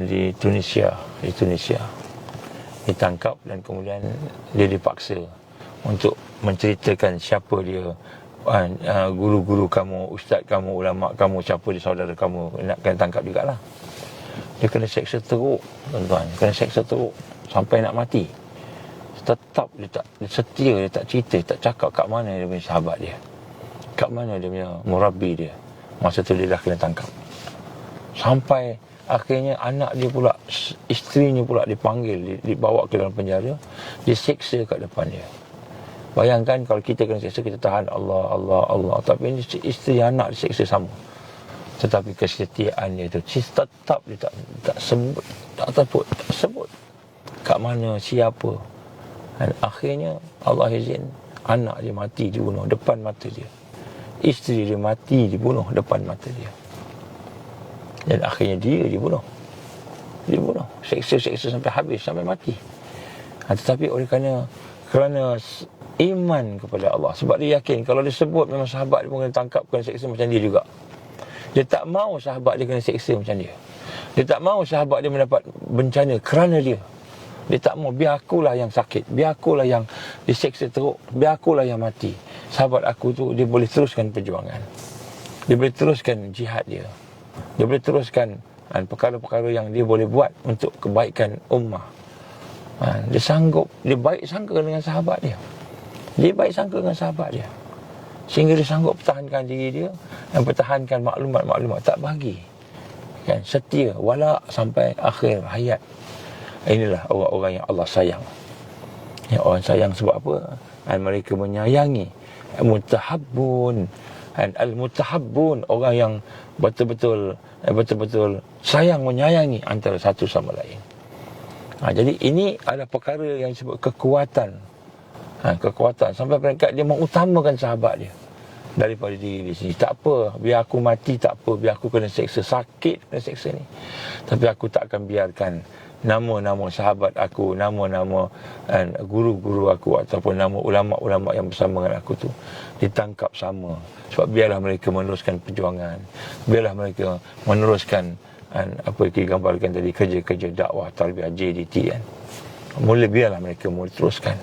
S1: di Tunisia. Ditangkap dan kemudian dia dipaksa untuk menceritakan siapa dia, guru-guru kamu, ustaz kamu, ulama kamu, siapa dia, saudara kamu, nak kena tangkap jugalah. Dia kena seksa teruk, tuan-tuan, kena seksa teruk sampai nak mati. Tetap dia setia, dia tak cerita, tak cakap kat mana dia punya sahabat dia, kat mana dia punya murabbi dia. Masa tu dia dah kena tangkap. Sampai akhirnya anak dia pula, isterinya pula dipanggil, dibawa ke dalam penjara, diseksa kat depan dia. Bayangkan kalau kita kena seksa, kita tahan Allah, tapi ini isteri anak diseksa sama. Tetapi kesetiaan dia tu, tetap dia tak sebut, tak sebut kat mana, siapa. Dan akhirnya Allah izin, anak dia mati dibunuh depan mata dia, isteri dia mati dibunuh depan mata dia, dan akhirnya dia dibunuh, seksa sampai habis, sampai mati. Tetapi oleh kerana iman kepada Allah, sebab dia yakin kalau dia sebut memang sahabat dia pun kena tangkap, kena seksa macam dia juga. Dia tak mau sahabat dia kena seksa macam dia. Dia tak mau sahabat dia mendapat bencana kerana dia. Dia tak mau, biar akulah yang sakit, biar akulah yang diseksa teruk, biar akulah yang mati. Sahabat aku tu, dia boleh teruskan perjuangan, dia boleh teruskan jihad dia boleh teruskan perkara-perkara yang dia boleh buat untuk kebaikan ummah. Dia sanggup, dia baik sangka dengan sahabat dia, sehingga dia sanggup pertahankan diri dia dan pertahankan maklumat-maklumat, tak bagi kan, setia wala sampai akhir hayat. Inilah orang-orang yang Allah sayang. Yang orang sayang sebab apa? mereka menyayangi. Mutahabbun, al-mutahabbun, orang yang betul-betul sayang menyayangi antara satu sama lain. Jadi ini adalah perkara yang disebut kekuatan. Kekuatan sampai peringkat dia mengutamakan sahabat dia daripada diri sendiri. Tak apa, biar aku mati tak apa, biar aku kena seksa, sakit kena seksa ni, tapi aku tak akan biarkan nama-nama sahabat aku, nama-nama guru-guru aku ataupun nama ulama-ulama yang bersama dengan aku tu ditangkap sama. Sebab biarlah mereka meneruskan perjuangan, biarlah mereka meneruskan apa yang digambarkan tadi, kerja-kerja dakwah tarbiyah JDT kan. Biarlah mereka mula teruskan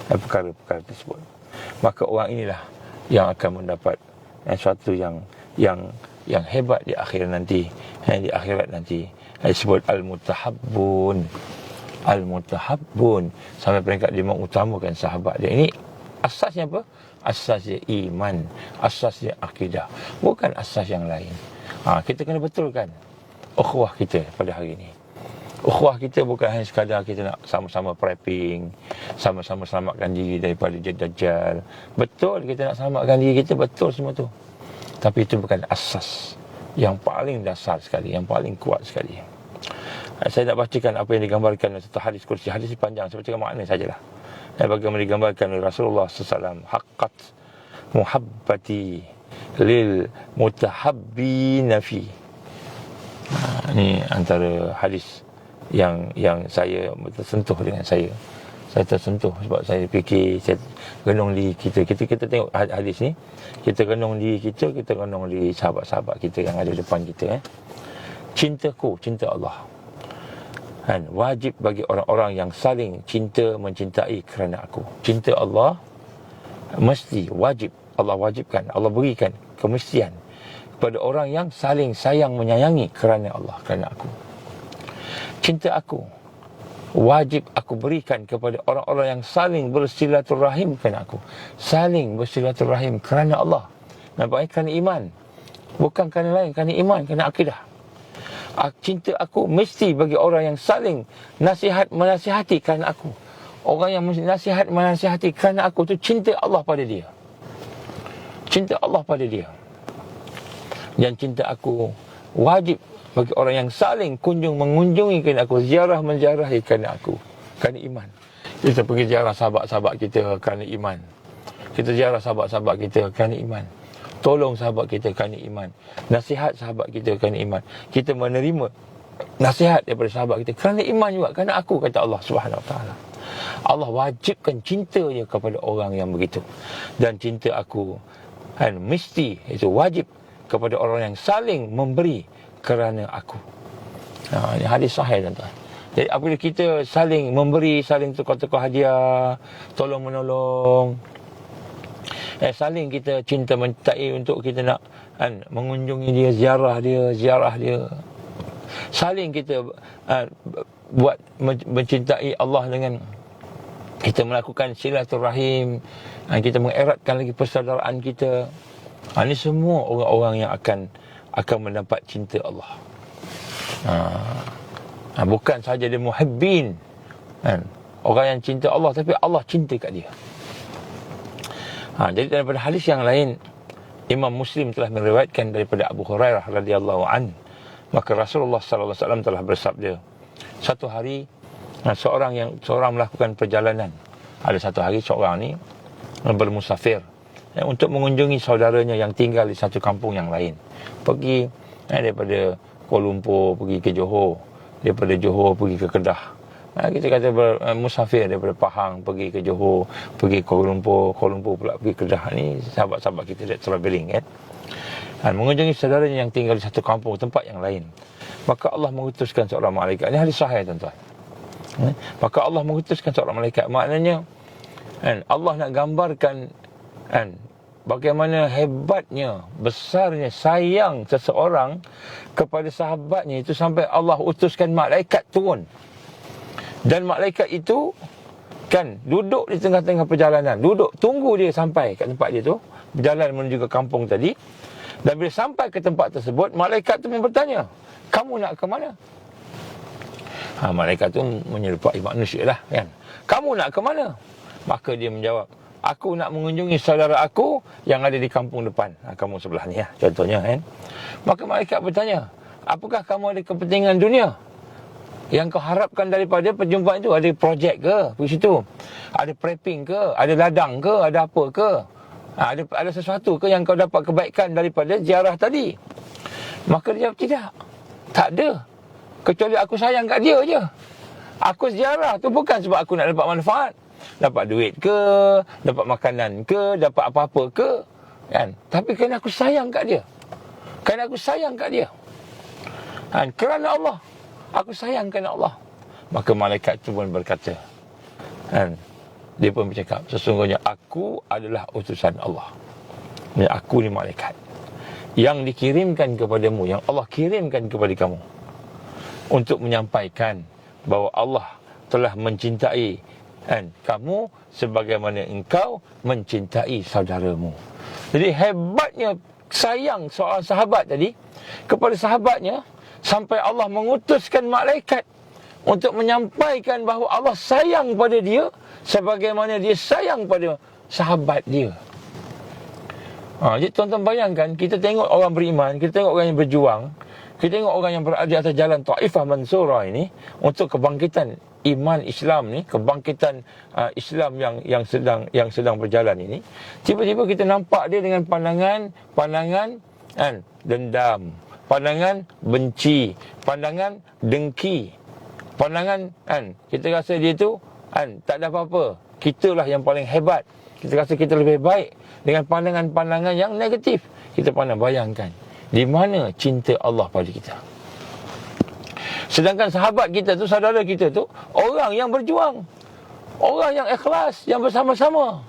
S1: perkara-perkara tersebut. Maka orang inilah yang akan mendapat sesuatu yang hebat di akhirat nanti. Di akhirat nanti disebut al-mutahabbun. Al-mutahabbun, sampai peringkat dia mengutamakan sahabat dia. Ini asasnya apa? Asasnya iman, asasnya akidah, bukan asas yang lain. Kita kena betulkan ukhuwah kita pada hari ini. Ukhuwah kita bukan hanya sekadar kita nak sama-sama prepping, sama-sama selamatkan diri daripada Dajjal. Betul kita nak selamatkan diri kita, betul semua tu. Tapi itu bukan asas yang paling dasar sekali, yang paling kuat sekali. Saya nak bacakan apa yang digambarkan dalam satu hadis kursi. Hadis ini panjang, saya bacakan makna sajalah. Bagaimana digambarkan oleh Rasulullah SAW. Haqqat muhabbati lil mutahabbina fi. Ini antara hadis yang saya tersentuh dengan saya tersentuh sebab saya fikir, saya renung diri kita tengok hadis ni, kita renung diri kita renung diri sahabat-sahabat kita yang ada depan kita. Cintaku, cinta Allah, wajib bagi orang-orang yang saling cinta mencintai kerana aku. Cinta Allah mesti wajib, Allah wajibkan, Allah berikan kemestian kepada orang yang saling sayang menyayangi kerana Allah, kerana aku. Cinta aku wajib aku berikan kepada orang-orang yang saling bersilaturahim kerana aku. Saling bersilaturahim kerana Allah. Nampaknya kerana iman, bukan kerana lain, kerana iman, kerana akidah. Cinta aku mesti bagi orang yang saling menasihati kerana aku. Orang yang menasihati kerana aku tu cinta Allah pada dia. Cinta Allah pada dia. Dan cinta aku wajib bagi orang yang saling mengunjungi kerana aku, menziarahi kerana aku, kerana iman. Kita pergi ziarah sahabat-sahabat kita kerana iman. Kita ziarah sahabat-sahabat kita kerana iman. Tolong sahabat kita kerana iman. Nasihat sahabat kita kerana iman. Kita menerima nasihat daripada sahabat kita kerana iman juga, kerana aku, kata Allah Subhanahu Wa Taala. Allah wajibkan cintanya kepada orang yang begitu. Dan cinta aku mesti, itu wajib kepada orang yang saling memberi kerana aku. Ini hadis sahih tuan-tuan. Jadi apabila kita saling memberi, saling tukar-tukar hadiah, tolong menolong, saling kita cinta mencintai untuk kita nak mengunjungi dia, ziarah dia, saling kita buat mencintai Allah dengan kita melakukan silaturahim, kita mengeratkan lagi persaudaraan kita. Ini semua orang-orang yang akan mendapat cinta Allah. Bukan sahaja dia muhibbin, orang yang cinta Allah, tapi Allah cinta kat dia. Jadi daripada hadis yang lain, Imam Muslim telah meriwayatkan daripada Abu Hurairah radhiyallahu an, maka Rasulullah sallallahu alaihi wasallam telah bersabda, satu hari seorang melakukan perjalanan. Ada satu hari seorang ni bermusafir untuk mengunjungi saudaranya yang tinggal di satu kampung yang lain. Pergi daripada Kuala Lumpur pergi ke Johor, daripada Johor pergi ke Kedah. Kita kata musafir daripada Pahang pergi ke Johor, pergi Kuala Lumpur pula pergi ke Kedah. Ni sahabat-sahabat kita that travelling kan. Mengunjungi saudaranya yang tinggal di satu kampung, tempat yang lain. Maka Allah mengutuskan seorang malaikat. Ini hadis sahih tuan-tuan. Maka Allah mengutuskan seorang malaikat. Maknanya Allah nak gambarkan bagaimana hebatnya, besarnya sayang seseorang kepada sahabatnya itu sampai Allah utuskan malaikat turun. Dan malaikat itu duduk di tengah-tengah perjalanan, duduk tunggu dia sampai kat tempat dia tu, berjalan menuju ke kampung tadi. Dan bila sampai ke tempat tersebut, malaikat tu bertanya, kamu nak ke mana? Malaikat tu menyerupai manusia lah kan. Kamu nak ke mana? Maka dia menjawab, Aku nak mengunjungi saudara aku yang ada di kampung depan, kampung sebelah ni contohnya kan. Maka malaikat bertanya, apakah kamu ada kepentingan dunia yang kau harapkan daripada perjumpaan itu? Ada projek ke di situ? Ada prepping ke? Ada ladang ke? Ada apa ke? Ada sesuatu ke yang kau dapat kebaikan daripada ziarah tadi? Maka dia jawab, tidak. Tak ada. Kecuali aku sayang kat dia je. Aku ziarah tu bukan sebab aku nak dapat manfaat. Dapat duit ke, dapat makanan ke, dapat apa-apa ke, kan? Tapi kerana aku sayang kat dia. Kerana aku sayang kat dia. Kan? Kerana Allah. Aku sayang kerana Allah. Maka malaikat itu pun berkata, kan? Dia pun bercakap, sesungguhnya aku adalah utusan Allah. Dan aku ni malaikat yang dikirimkan kepadamu, yang Allah kirimkan kepada kamu, untuk menyampaikan bahawa Allah telah mencintai, kan, kamu sebagaimana engkau mencintai saudaramu. Jadi hebatnya sayang seorang sahabat tadi kepada sahabatnya, sampai Allah mengutuskan malaikat untuk menyampaikan bahawa Allah sayang pada dia sebagaimana dia sayang pada sahabat dia. Jadi tuan-tuan bayangkan, kita tengok orang beriman, kita tengok orang yang berjuang, kita tengok orang yang berada di atas jalan Taifah Mansurah ini untuk kebangkitan iman Islam ni, kebangkitan Islam yang sedang berjalan ini. Tiba-tiba kita nampak dia dengan pandangan kan, dendam, pandangan benci, pandangan dengki, pandangan kan, kita rasa dia tu kan tak ada apa-apa, kitalah yang paling hebat, kita rasa kita lebih baik, dengan pandangan-pandangan yang negatif. Kita pandang, bayangkan di mana cinta Allah pada kita. Sedangkan sahabat kita tu, saudara kita tu, orang yang berjuang, orang yang ikhlas, yang bersama-sama,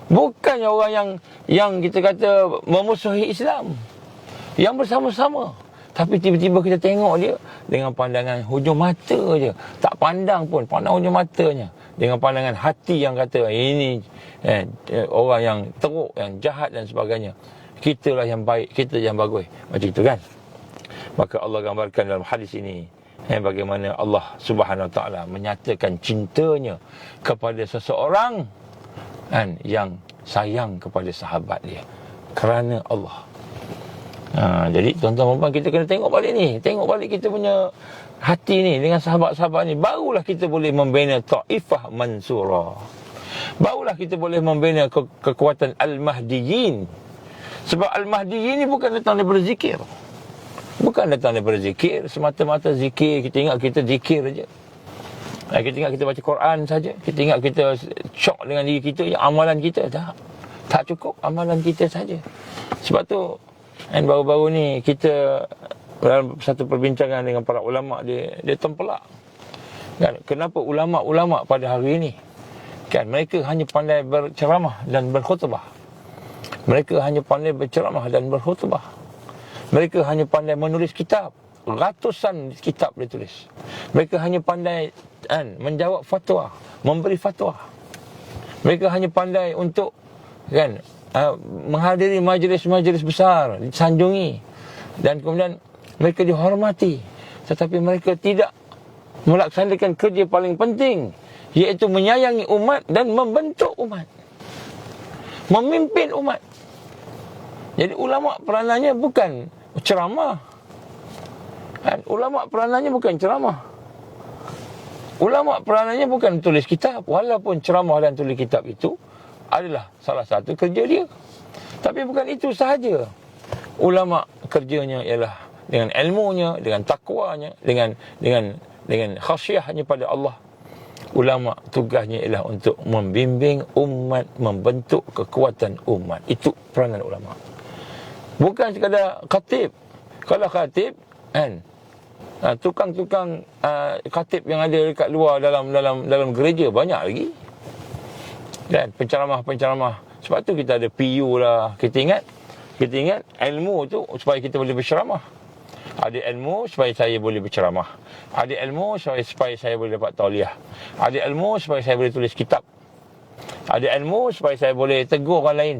S1: bukannya orang yang kita kata memusuhi Islam, yang bersama-sama. Tapi tiba-tiba kita tengok dia dengan pandangan hujung mata je, tak pandang pun, pandang hujung matanya, dengan pandangan hati yang kata ini orang yang teruk, yang jahat dan sebagainya. Kitalah yang baik, kita yang bagus, macam itu kan. Maka Allah gambarkan dalam hadis ini bagaimana Allah Subhanahu Wa Taala menyatakan cintanya kepada seseorang kan, yang sayang kepada sahabat dia kerana Allah. Jadi tuan-tuan dan puan, kita kena tengok balik ni, tengok balik kita punya hati ni dengan sahabat-sahabat ni, barulah kita boleh membina Taifah Mansurah, barulah kita boleh membina kekuatan Al-Mahdiyin. Sebab Al-Mahdiyin ni bukan datang daripada zikir, bukan datang daripada zikir semata-mata zikir, kita ingat kita zikir saja, kita ingat kita baca Quran saja, kita ingat kita syok dengan diri kita, yang amalan kita tak cukup, amalan kita saja. Sebab tu baru-baru ni kita dalam satu perbincangan dengan para ulama, dia tempelak kan, kenapa ulama-ulama pada hari ini kan, mereka hanya pandai berceramah dan berkhutbah, mereka hanya pandai berceramah dan berkhutbah, mereka hanya pandai menulis kitab, ratusan kitab dia tulis, mereka hanya pandai menjawab fatwa, memberi fatwa, mereka hanya pandai untuk kan menghadiri majlis-majlis besar, disanjungi, dan kemudian mereka dihormati, tetapi mereka tidak melaksanakan kerja paling penting, iaitu menyayangi umat dan membentuk umat, memimpin umat. Jadi ulama peranannya bukan ceramah, ulama peranannya bukan ceramah, ulama peranannya bukan tulis kitab, walaupun ceramah dan tulis kitab itu adalah salah satu kerja dia. Tapi bukan itu sahaja. Ulama kerjanya ialah dengan ilmunya, dengan takwanya, dengan khasyahnya pada Allah. Ulama tugasnya ialah untuk membimbing umat, membentuk kekuatan umat. Itu peranan ulama. Bukan sekadar khatib. Kalau khatib tukang-tukang khatib yang ada dekat luar dalam gereja banyak lagi. Dan penceramah-penceramah. Sebab tu kita ada PU lah. Kita ingat ilmu tu supaya kita boleh berceramah. Ada ilmu supaya saya boleh berceramah. Ada ilmu supaya saya boleh dapat tauliah. Ada ilmu supaya saya boleh tulis kitab. Ada ilmu supaya saya boleh tegur orang lain.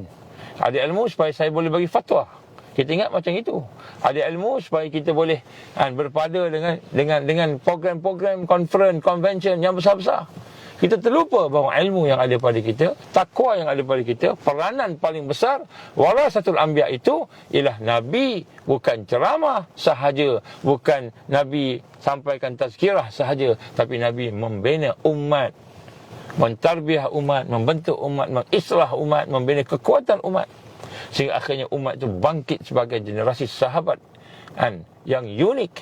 S1: Ada ilmu supaya saya boleh bagi fatwa. Kita ingat macam itu. Ada ilmu supaya kita boleh berpada dengan program-program conference, convention yang besar-besar. Kita terlupa bahawa ilmu yang ada pada kita, takwa yang ada pada kita, peranan paling besar warasatul anbiya itu ialah Nabi bukan ceramah sahaja, bukan Nabi sampaikan tazkirah sahaja, tapi Nabi membina umat, mentarbiah umat, membentuk umat, mengislah umat, membina kekuatan umat, sehingga akhirnya umat itu bangkit sebagai generasi sahabat yang unik.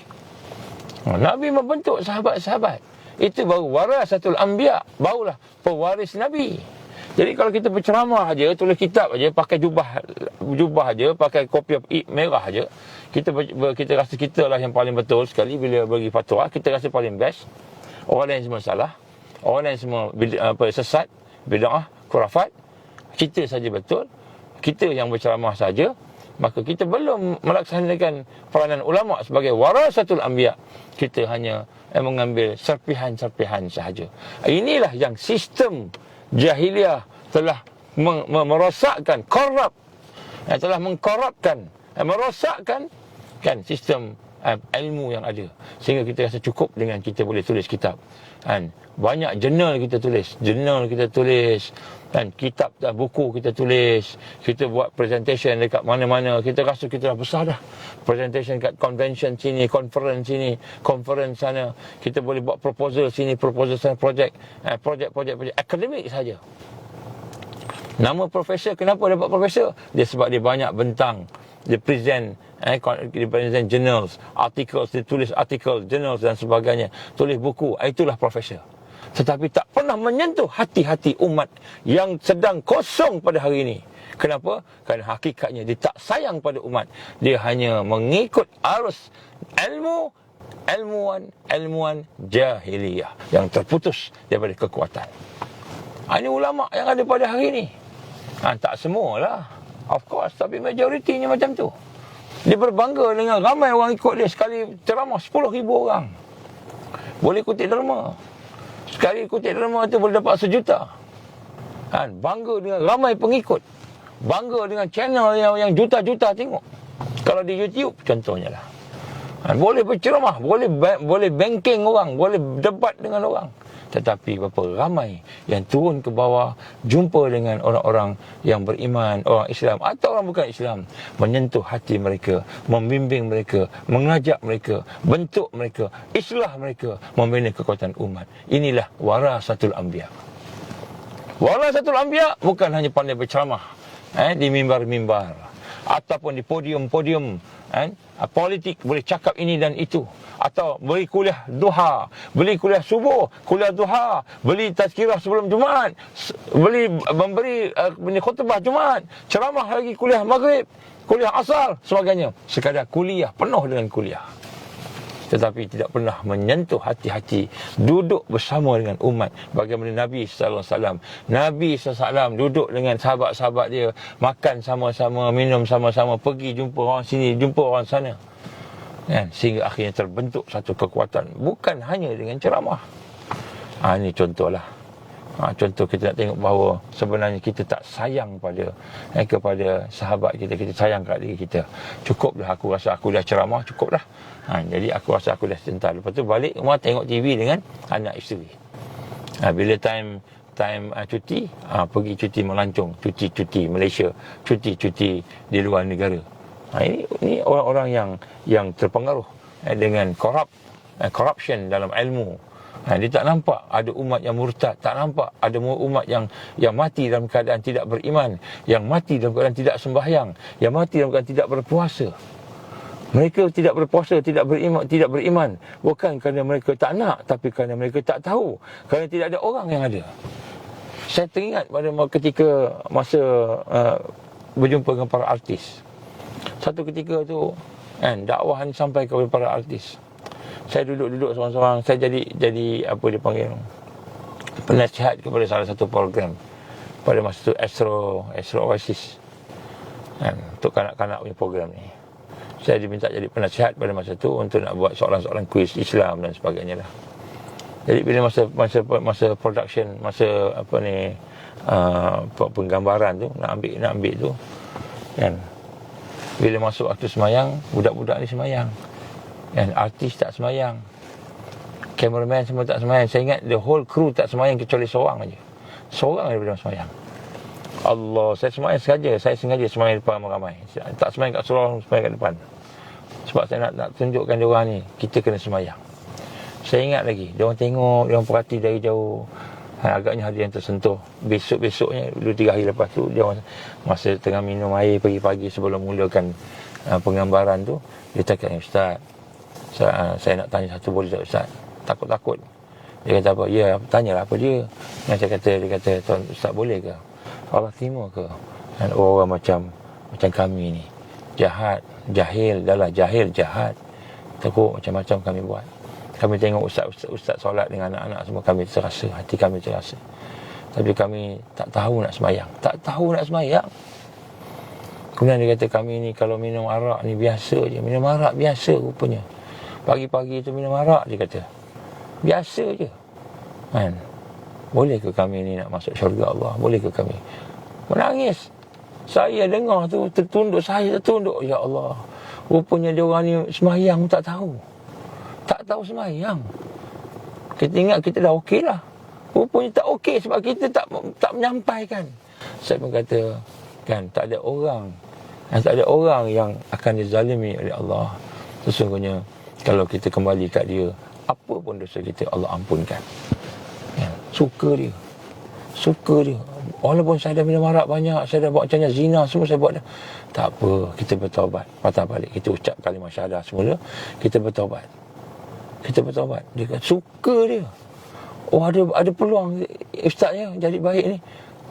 S1: Nabi membentuk sahabat-sahabat. Itu baru warasatul anbiya, barulah pewaris Nabi. Jadi kalau kita berceramah aja, tulis kitab aja, pakai jubah aja, pakai kopi merah aja, kita rasa kita lah yang paling betul sekali bila bagi fatwa, kita rasa paling best. Orang lain semua salah, orang lain semua sesat, bid'ah, khurafat. Kita saja betul, kita yang berceramah saja. Maka kita belum melaksanakan peranan ulama sebagai warasatul anbiya. Kita hanya mengambil serpihan-serpihan sahaja. Inilah yang sistem jahiliah telah merosakkan, telah mengkorupkan, merosakkan sistem ilmu yang ada. Sehingga kita rasa cukup dengan kita boleh tulis kitab. Banyak jurnal kita tulis, kitab dan buku kita tulis, kita buat presentation dekat mana-mana, kita rasa kita dah besar dah. Presentation kat convention sini, conference sini, conference sana, kita boleh buat proposal sini, proposal sana, projek akademik saja. Nama profesor, kenapa dapat profesor? Dia sebab dia banyak bentang, dia present journals, articles, dia tulis artikel, journals dan sebagainya, tulis buku, itulah profesor. Tetapi tak pernah menyentuh hati-hati umat yang sedang kosong pada hari ini. Kenapa? Kerana hakikatnya dia tak sayang pada umat. Dia hanya mengikut arus ilmuwan jahiliyah yang terputus daripada kekuatan. Ini ulama yang ada pada hari ini. Tak semualah, of course, tapi majoritinya macam tu. Dia berbangga dengan ramai orang ikut dia. Sekali ceramah 10,000 orang boleh kutip derma. Sekali kutip derma tu boleh dapat 1 juta. Bangga dengan ramai pengikut, bangga dengan channel yang juta-juta tengok. Kalau di YouTube contohnya lah, boleh berceramah, boleh banking orang, boleh debat dengan orang. Tetapi berapa ramai yang turun ke bawah, jumpa dengan orang-orang yang beriman, orang Islam atau orang bukan Islam, menyentuh hati mereka, membimbing mereka, mengajak mereka, bentuk mereka, islah mereka, membina kekuatan umat. Inilah warasatul anbiya. Warasatul anbiya bukan hanya pandai berceramah di mimbar-mimbar ataupun di podium-podium politik, boleh cakap ini dan itu, atau beri kuliah duha, beli kuliah subuh, kuliah duha, beli tazkirah sebelum Jumaat, memberi khutbah Jumaat, ceramah lagi kuliah maghrib, kuliah asar, sebagainya. Sekadar kuliah, penuh dengan kuliah, tetapi tidak pernah menyentuh hati-hati, duduk bersama dengan umat. Bagaimana Nabi SAW, Nabi SAW duduk dengan sahabat-sahabat dia, makan sama-sama, minum sama-sama, pergi jumpa orang sini, jumpa orang sana, sehingga akhirnya terbentuk satu kekuatan, bukan hanya dengan ceramah. Ini contohlah. Contoh kita nak tengok bahawa sebenarnya kita tak sayang kepada sahabat kita, kita sayang kat diri kita. Cukuplah, aku rasa aku dah ceramah, cukup dah. Jadi aku rasa aku dah sebentar. Lepas tu balik rumah tengok TV dengan anak isteri. Bila time cuti, pergi cuti melancong, cuti Malaysia, cuti di luar negara. Ini orang-orang yang terpengaruh dengan corruption dalam ilmu. Dia tak nampak ada umat yang murtad, tak nampak ada umat yang mati dalam keadaan tidak beriman, yang mati dalam keadaan tidak sembahyang, yang mati dalam keadaan tidak berpuasa. Mereka tidak berpuasa, tidak beriman bukan kerana mereka tak nak, tapi kerana mereka tak tahu, kerana tidak ada orang yang ada. Saya teringat pada ketika masa berjumpa dengan para artis. Satu ketika tu dakwah ni sampai kepada para artis. Saya duduk seorang-seorang, saya jadi apa dia panggil, penasihat kepada salah satu program pada masa tu, Astro Oasis, untuk kanak-kanak punya program ni. Saya diminta jadi penasihat pada masa tu untuk nak buat soalan-soalan kuis Islam dan sebagainya lah. Jadi bila masa production, masa penggambaran tu, nak ambil tu bila masuk waktu semayang, budak-budak ni semayang, artis tak semayang. Cameraman semua tak semayang. Saya ingat the whole crew tak semayang kecuali seorang aja. Seorang daripada semayang. Allah, saya sengaja semayang depan ramai. Tak semayang kat seorang, semayang kat depan. Sebab saya nak tunjukkan dia orang ni, kita kena semayang. Saya ingat lagi, dia orang tengok, dia orang perhati dari jauh. Agaknya hari yang tersentuh. Besok-besoknya, 2-3 hari lepas tu, dia orang masa tengah minum air pagi-pagi sebelum mulakan penggambaran tu, dia cakap, Ustaz, saya nak tanya satu, boleh tak Ustaz? Takut-takut. Dia kata apa? Ya, tanyalah apa dia. Dia kata, Tuan Ustaz, boleh ke? Allah terima ke? Dan orang macam kami ni, jahat, jahil, jahat, teruk, macam-macam kami buat. Kami tengok ustaz solat dengan anak-anak semua, kami terasa, hati kami terasa. Tapi kami tak tahu nak semayang. Kemudian dia kata, kami ni kalau minum arak ni biasa je. Minum arak biasa rupanya. Pagi-pagi tu minum arak, dia kata. Biasa je. Kan? Boleh ke kami ni nak masuk syurga Allah? Boleh ke kami? Menangis. Saya dengar tu, tertunduk. Ya Allah. Rupanya dia orang ni semayang tak tahu. Tak tahu semayang. Kita ingat kita dah okey lah. Rupanya tak okey sebab kita tak menyampaikan. Saya pun kata, kan, tak ada orang yang akan dizalimi oleh Allah. Sesungguhnya kalau kita kembali kat dia, apa pun dosa kita Allah ampunkan. Ya, suka dia. Walaupun saya dah minum arak banyak, saya dah buat macam zina, semua saya buat dah. Tak apa, kita bertaubat. Patah balik, kita ucap kalimah syahadah semula, kita bertaubat. Dia kata suka dia. Oh, ada peluang ustaznya jadi baik ni.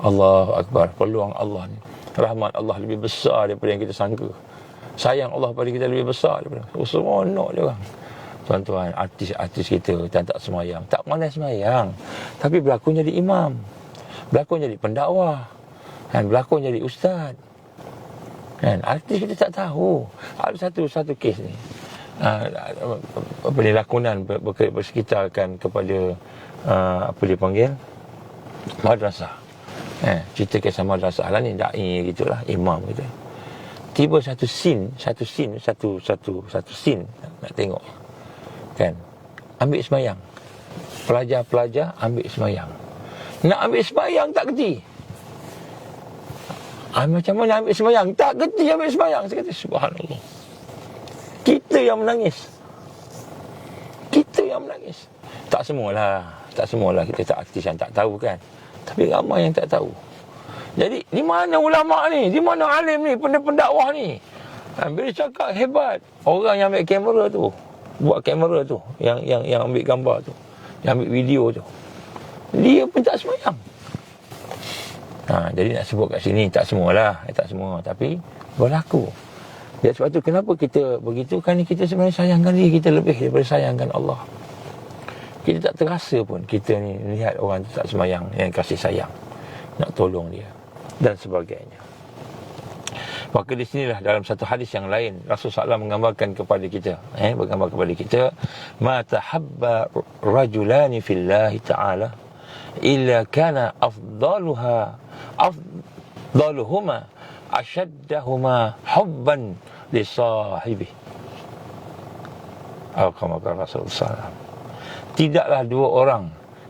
S1: Allahu Akbar, peluang Allah ni. Rahmat Allah lebih besar daripada yang kita sangka. Sayang Allah pada kita lebih besar daripada. Seronok dia orang. Tuan-tuan, artis-artis kita tak semayang, tak pandai semayang, tapi berlakon jadi imam, berlakon jadi pendakwah, kan, berlakon jadi ustaz. Kan, artis kita tak tahu. Ada satu kes ni. Lakonan bersekitarkan kepada apa dia panggil, madrasah. Cerita kisah madrasah lah ni, da'i gitulah, imam gitu. Tiba satu scene nak tengok. Kan, ambil semayang. Pelajar-pelajar ambil semayang. Nak ambil semayang tak kerti. Macam mana ambil semayang? Tak kerti ambil semayang. Saya kata, subhanallah. Kita yang menangis. Tak semualah kita tak artis yang tak tahu kan. Tapi ramai yang tak tahu. Jadi, di mana ulama ni? Di mana alim ni? Pendakwah ni? Bila cakap hebat, orang yang ambil kamera tu, buat kamera tu, yang ambil gambar tu, yang ambil video tu, dia pun tak semayang. Jadi nak sebut kat sini, tak semua, tapi berlaku. Jadi sebab tu kenapa kita begitu? Kerana kita sebenarnya sayangkan diri kita lebih daripada sayangkan Allah. Kita tak terasa pun kita ni lihat orang tu tak semayang, yang kasih sayang, nak tolong dia dan sebagainya. Maka di sinilah dalam satu hadis yang lain Rasulullah SAW menggambarkan kepada kita, ma tahabba rajulani fillahi ta'ala illa kana afdaluhuma ashaddahuma hubban li sahibi. Rasulullah SAW, tidaklah dua orang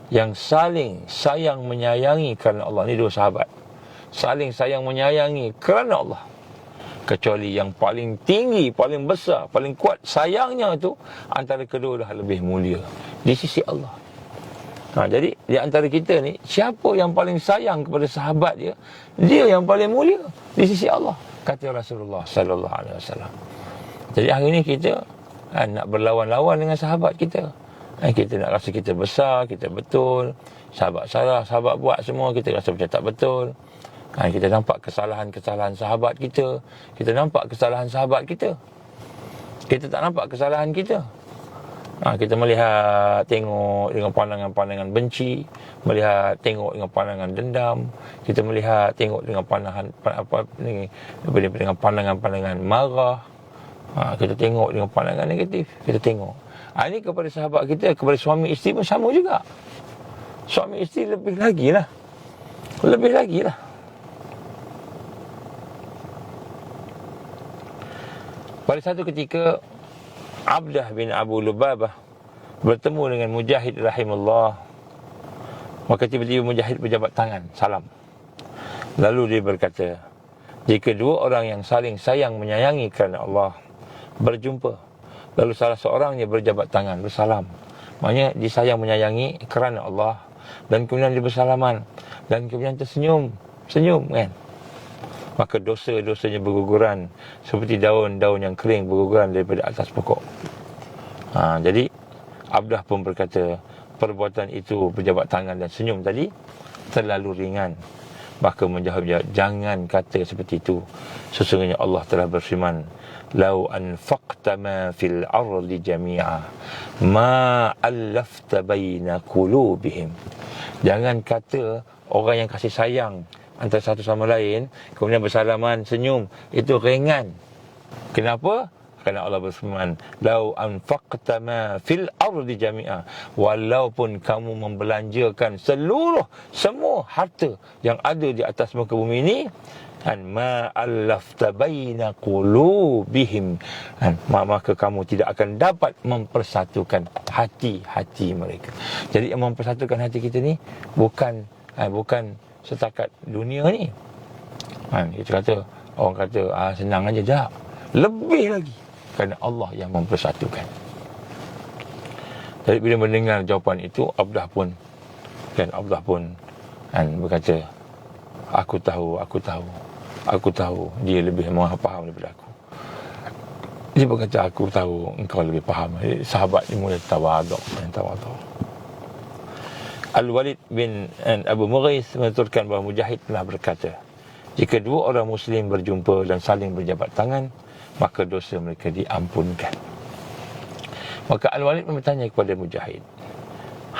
S1: yang saling sayang menyayangi kerana Allah, ni dua sahabat saling sayang menyayangi kerana Allah, kecuali yang paling tinggi, paling besar, paling kuat sayangnya itu antara kedua dah lebih mulia di sisi Allah. Jadi di antara kita ni, siapa yang paling sayang kepada sahabat dia, dia yang paling mulia di sisi Allah, kata Rasulullah sallallahu alaihi wasallam. Jadi hari ni kita nak berlawan-lawan dengan sahabat kita. Kita nak rasa kita besar, kita betul. Sahabat salah, sahabat buat semua, kita rasa macam tak betul. Kita nampak kesalahan-kesalahan sahabat kita. Kita nampak kesalahan sahabat kita. Kita tak nampak kesalahan kita. Kita melihat, tengok dengan pandangan-pandangan benci, tengok dengan pandangan dendam. Kita melihat, tengok dengan dengan pandangan-pandangan marah. Kita tengok dengan pandangan negatif. Kita tengok. Ini kepada sahabat kita, kepada suami isteri pun sama juga. Suami isteri lebih lagi lah. Pada satu ketika, Abdah bin Abu Lubabah bertemu dengan Mujahid rahimahullah. Maka tiba-tiba Mujahid berjabat tangan, salam. Lalu dia berkata, jika dua orang yang saling sayang menyayangi kerana Allah berjumpa, lalu salah seorangnya berjabat tangan, bersalam, maknanya dia sayang menyayangi kerana Allah, dan kemudian dia bersalaman, dan kemudian tersenyum, kan, maka dosa-dosanya berguguran seperti daun-daun yang kering berguguran daripada atas pokok. Jadi Abdah pun berkata, perbuatan itu, berjabat tangan dan senyum tadi, terlalu ringan. Maka menjawab, jangan kata seperti itu. Sesungguhnya Allah telah berfirman, lau anfaqta ma fil ardi jami'a ma allafta baina qulubihim. Jangan kata orang yang kasih sayang antara satu sama lain kemudian bersalaman, senyum, itu ringan. Kenapa? Kerana Allah berfirman, lau anfaqta ma fil ardi jami'a, walaupun kamu membelanjakan semua harta yang ada di atas muka bumi ini, ma allafta baina qulubihim, maka kamu tidak akan dapat mempersatukan hati-hati mereka. Jadi yang mempersatukan hati kita ni bukan setakat dunia ni. Kita kata, orang kata senang aja, tak, lebih lagi, kerana Allah yang mempersatukan. Jadi bila mendengar jawapan itu, Abdah pun berkata, aku tahu dia lebih faham daripada aku. Dia berkata, aku tahu engkau lebih faham. Sahabat ni mula tawaduk. Al-Walid bin Abu Mughis menuturkan bahawa Mujahid telah berkata, jika dua orang Muslim berjumpa dan saling berjabat tangan, maka dosa mereka diampunkan. Maka Al-Walid bertanya kepada Mujahid,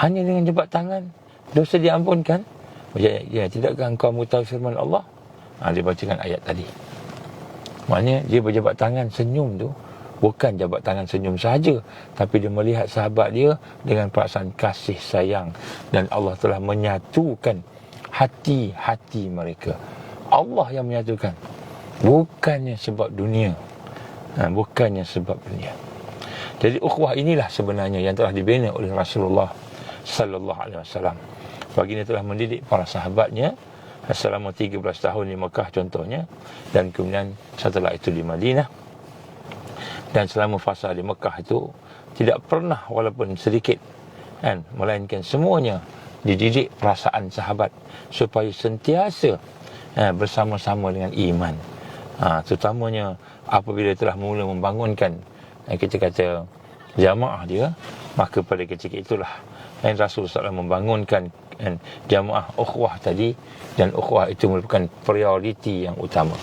S1: hanya dengan jabat tangan dosa diampunkan? Mujahid, ya, tidakkah engkau mengetahui firman Allah? Dia bacakan ayat tadi. Maknanya dia berjabat tangan senyum tu bukan jabat tangan senyum sahaja, tapi dia melihat sahabat dia dengan perasaan kasih sayang, dan Allah telah menyatukan hati-hati mereka. Allah yang menyatukan, bukannya sebab dunia. Jadi ukhuwah inilah sebenarnya yang telah dibina oleh Rasulullah sallallahu alaihi wasallam. Baginda telah mendidik para sahabatnya selama 13 tahun di Mekah contohnya, dan kemudian setelah itu di Madinah. Dan selama fasa di Mekah itu tidak pernah walaupun sedikit, melainkan semuanya dididik perasaan sahabat supaya sentiasa bersama-sama dengan iman. Terutamanya apabila telah mula membangunkan, kita kata, jamaah dia, maka pada ketika itulah Rasulullah SAW membangunkan jamaah ukhuwah tadi, dan ukhuwah itu merupakan prioriti yang utama.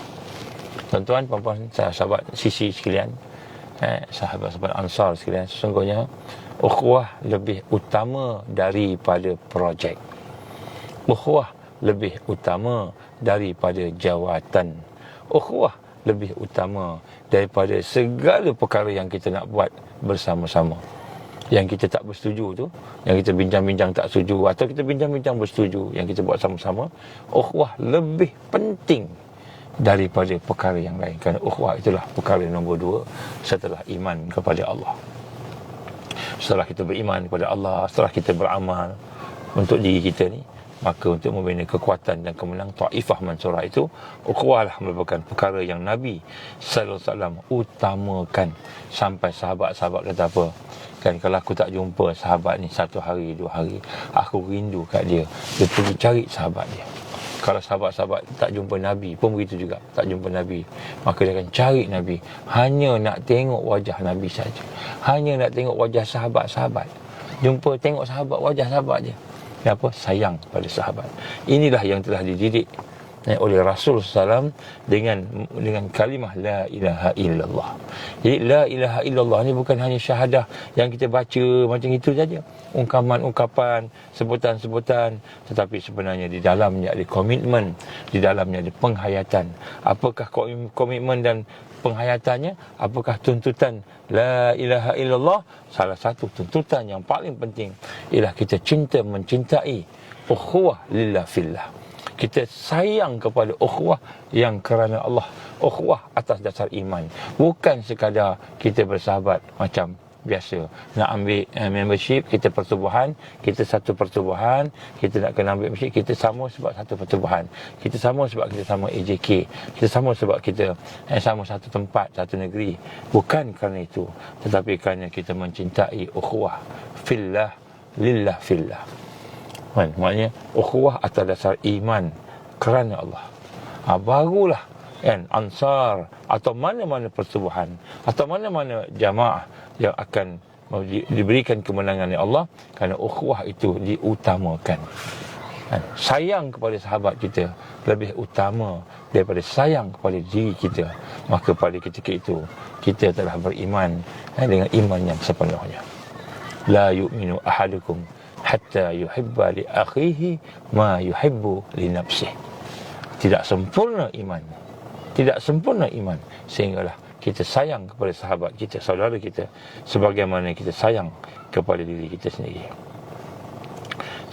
S1: Tuan-tuan, puan-puan, sahabat sisi sekalian, sahabat-sahabat Ansar sekalian, sesungguhnya ukhuwah lebih utama daripada projek. Ukhuwah lebih utama daripada jawatan. Ukhuwah lebih utama daripada segala perkara yang kita nak buat bersama-sama. Yang kita tak bersetuju tu, yang kita bincang-bincang tak setuju, atau kita bincang-bincang bersetuju, yang kita buat sama-sama, ukhuwah lebih penting daripada perkara yang lain. Kerana ukhuwah itulah perkara nombor 2 setelah iman kepada Allah. Setelah kita beriman kepada Allah, setelah kita beramal untuk diri kita ni, maka untuk membina kekuatan dan kemenang Taifah Mansurah itu, ukhuwah lah merupakan perkara yang Nabi sallallahu alaihi wasallam utamakan. Sampai sahabat-sahabat kata apa? Kan, kalau aku tak jumpa sahabat ni 1 hari 2 hari, aku rindu kat dia. Dia pergi cari sahabat dia. Kalau sahabat-sahabat tak jumpa Nabi pun begitu juga, tak jumpa Nabi, maka dia akan cari Nabi, hanya nak tengok wajah Nabi saja, hanya nak tengok wajah sahabat-sahabat. Jumpa, tengok sahabat, wajah sahabat je. Kenapa? Sayang pada sahabat. Inilah yang telah dididik oleh Rasul SAW dengan kalimah la ilaha illallah. Jadi la ilaha illallah ni bukan hanya syahadah yang kita baca macam itu saja, ungkapan-ungkapan, sebutan-sebutan, tetapi sebenarnya di dalamnya ada komitmen, di dalamnya ada penghayatan. Apakah komitmen dan penghayatannya? Apakah tuntutan la ilaha illallah? Salah satu tuntutan yang paling penting ialah kita mencintai ukhuwah lillah fillah. Kita sayang kepada ukhuwah yang kerana Allah, ukhuwah atas dasar iman, bukan sekadar kita bersahabat macam biasa. Nak ambil membership, kita pertubuhan, kita satu pertubuhan, kita nak kena ambil membership, kita sama sebab satu pertubuhan, kita sama sebab kita sama AJK, kita sama sebab kita sama satu tempat, satu negeri. Bukan kerana itu, tetapi kerana kita mencintai ukhuwah fillah, lillah fillah. Maknanya ukhuwah atas dasar iman kerana Allah. Barulah Ansar atau mana-mana pertubuhan atau mana-mana jamaah yang akan diberikan kemenangan oleh Allah, kerana ukhuwah itu diutamakan. Sayang kepada sahabat kita lebih utama daripada sayang kepada diri kita. Maka pada ketika itu kita telah beriman dengan iman yang sepenuhnya. La yu'minu ahadukum hatta yuhibba li akhihi ma yuhibbu li nafsihi. Tidak sempurna iman sehinggalah kita sayang kepada sahabat kita, saudara kita, sebagaimana kita sayang kepada diri kita sendiri.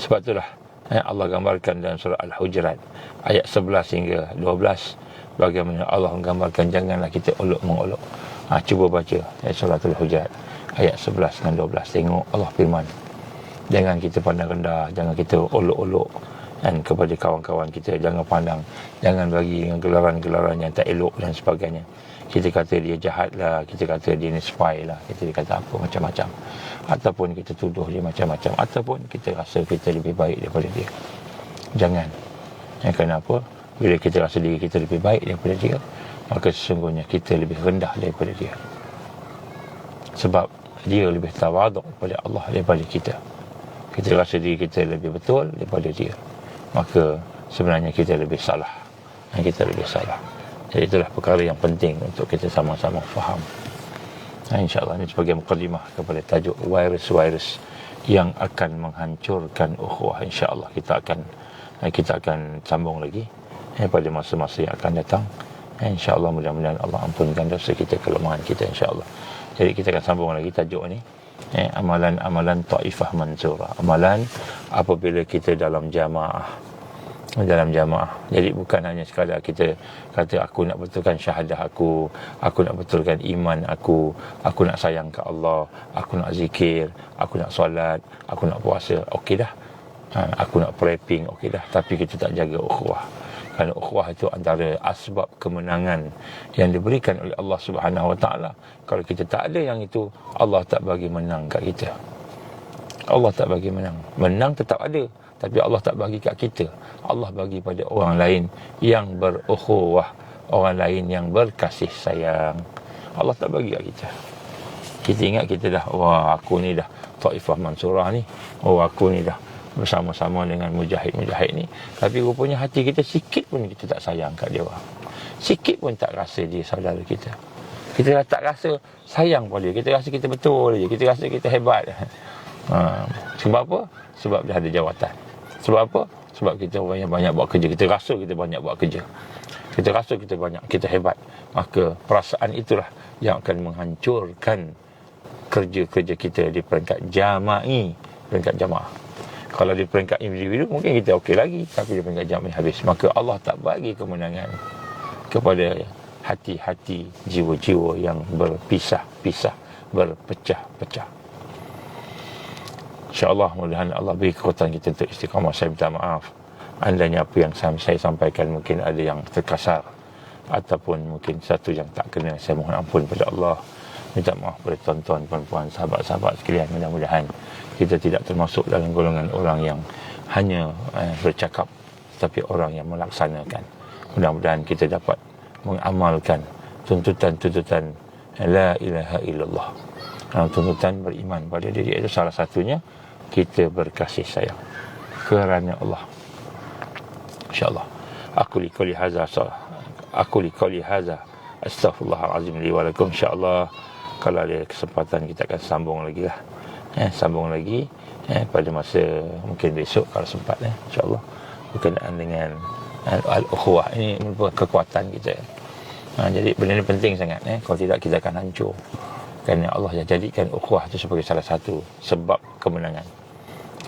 S1: Sebab itulah Allah gambarkan dalam surah Al-Hujurat ayat 11 hingga 12, bagaimana Allah menggambarkan janganlah kita olok-mengolok. Cuba baca surah Al-Hujurat ayat 11 dan 12. Tengok Allah firman, jangan kita pandang rendah, jangan kita olok-olok kepada kawan-kawan kita, jangan pandang, jangan bagi gelaran-gelaran yang tak elok dan sebagainya. Kita kata dia jahat lah, kita kata dia ni spy lah, kita kata apa macam-macam, ataupun kita tuduh dia macam-macam, ataupun kita rasa kita lebih baik daripada dia. Jangan. Kenapa? Bila kita rasa diri kita lebih baik daripada dia, maka sesungguhnya kita lebih rendah daripada dia. Sebab dia lebih tawaduk kepada Allah daripada kita. Kita rasa diri kita lebih betul daripada dia, maka sebenarnya kita lebih salah. Jadi itulah perkara yang penting untuk kita sama-sama faham. InsyaAllah ini sebagai mukadimah kepada tajuk virus-virus yang akan menghancurkan ukhuwah. InsyaAllah kita akan sambung lagi pada masa-masa yang akan datang. InsyaAllah mudah-mudahan Allah ampunkan dosa kita, kelemahan kita, insyaAllah. Jadi kita akan sambung lagi tajuk ni, amalan-amalan taifah mansurah. Amalan apabila kita dalam jamaah. Jadi bukan hanya sekadar kita kata aku nak betulkan syahadah aku nak betulkan iman aku nak sayang ke Allah, aku nak zikir, aku nak solat, aku nak puasa, okey dah. Aku nak prepping, okey dah. Tapi kita tak jaga ukhuwah. Kerana ukhuwah itu antara asbab kemenangan yang diberikan oleh Allah Subhanahu Wa Taala. Kalau kita tak ada yang itu, Allah tak bagi menang kat kita. Allah tak bagi menang. Menang tetap ada, tapi Allah tak bagi kat kita. Allah bagi pada orang lain yang berukhuwah, orang lain yang berkasih sayang. Allah tak bagi kat kita. Kita ingat kita dah, aku ni dah taifah mansurah ni, aku ni dah bersama-sama dengan mujahid-mujahid ni, tapi rupanya hati kita sikit pun kita tak sayang kat dia orang. Sikit pun tak rasa dia saudara kita. Kita tak rasa sayang pada dia. Kita rasa kita betul je. Kita rasa kita hebat. Sebab apa? Sebab dia ada jawatan. Sebab apa? Sebab kita banyak buat kerja. Kita rasa kita banyak buat kerja. Kita rasa kita hebat. Maka perasaan itulah yang akan menghancurkan kerja-kerja kita di peringkat jama'i, peringkat jamaah. Kalau di peringkat individu mungkin kita okey lagi, tapi di peringkat jama'i habis. Maka Allah tak bagi kemenangan kepada hati-hati, jiwa-jiwa yang berpisah-pisah, berpecah-pecah. InsyaAllah mudah-mudahan Allah beri kekuatan kita untuk istiqamah. Saya minta maaf andainya apa yang saya sampaikan mungkin ada yang terkasar ataupun mungkin satu yang tak kena. Saya mohon ampun pada Allah. Minta maaf pada tuan-tuan, puan-puan, sahabat-sahabat sekalian. Mudah-mudahan kita tidak termasuk dalam golongan orang yang hanya bercakap, tapi orang yang melaksanakan. Mudah-mudahan kita dapat mengamalkan tuntutan-tuntutan la ilaha illallah. Tuntutan beriman pada diri itu salah satunya kita berkasih sayang kerana Allah. InsyaAllah. Aku li qouli hadza astaghfirullahalazim li wa lakum. InsyaAllah kalau ada kesempatan kita akan sambung lagi lah. Sambung lagi pada masa mungkin besok kalau sempat, insyaAllah, berkenaan dengan al-ukhuwah. Ini merupakan kekuatan kita. Jadi benda ini penting sangat. Kalau tidak kita akan hancur. Kerana Allah jadikan ukhuwah itu sebagai salah satu sebab kemenangan.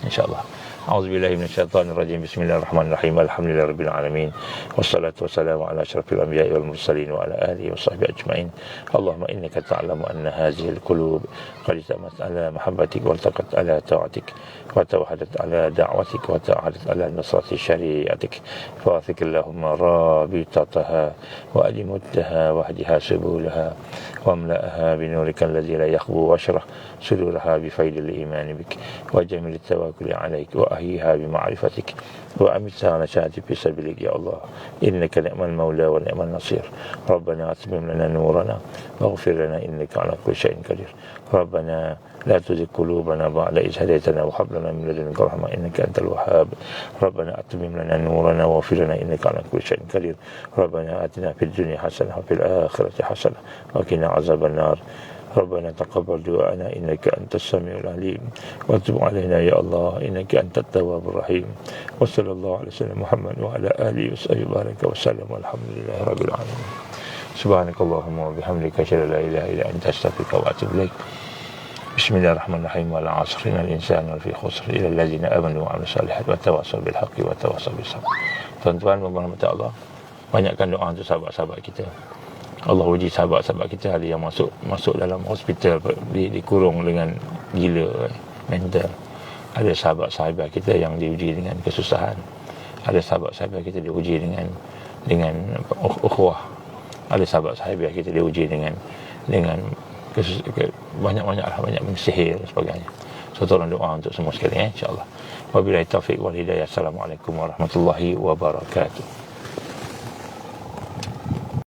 S1: InsyaAllah. A'udzubillahi minasyaitonirrajim. Bismillahirrahmanirrahim. Alhamdulillahirabbil alamin. Wassalatu wassalamu ala asyrafil anbiya'i wal mursalin wa ala alihi washabbihi ajmain. Allahumma innaka ta'lamu anna hadhihi al-qulub qad ijtama'at ala mahabbatik wa iltaqat ala ta'atik wa tawahadat ala da'watik wa ta'ahadat ala nusrati syari'atik. Fa'athik Allahumma rabitataha wa alimuddaha wa hdiha subulaha wa amla'aha binurika alladhi la yakhbu wa ashrah suduraha bi faydil iman bik wa jamil tawakkul alaik wa ahyiha bi ma'rifatik wa amitha ala syahadati fi sabilik ya Allah innaka ni'mal maula wa ni'mal nasir. Rabbana atmim lana nurana waghfir lana innaka ala kulli syai'in qadir. Rabbana la tuzigh qulubana ba'da idh hadaytana wa hab lana min ladunka rahmah innaka antal wahhab. Rabbana atmim lana nurana waghfir lana innaka ala kulli syai'in qadir. Rabbana atina fid dunya hasanah wa fil akhirati hasanah wa qina azaban nar. ربنا تقبل دعاءنا إنك أنت السميع العليم وتب علينا يا الله إنك أنت التواب الرحيم وصلى الله على سيدنا محمد وعلى آله وصحبه وبارك وسلم والحمد لله رب العالمين. سبحانك اللهم وبحمدك أشهد أن لا إله إلا أنت أستغفرك وأتوب إليك. بسم الله الرحمن الرحيم. والعصر إن الإنسان لفي خسر إلا الذين آمنوا وعملوا الصالحات وتواصوا بالحق وتواصوا بالصبر. Tuan-tuan, berhormat Allah, banyakkan doa untuk sahabat-sahabat kita. Allah uji sahabat-sahabat kita, ada yang masuk dalam hospital, dikurung dengan gila mental. Ada sahabat-sahabat kita yang diuji dengan kesusahan. Ada sahabat-sahabat kita diuji dengan ukhuwah. Ada sahabat-sahabat kita diuji dengan banyak sihir dan sebagainya. So tolong doa untuk semua sekali, insya-Allah. Wabillahi taufiq wal hidayah. Assalamualaikum warahmatullahi wabarakatuh.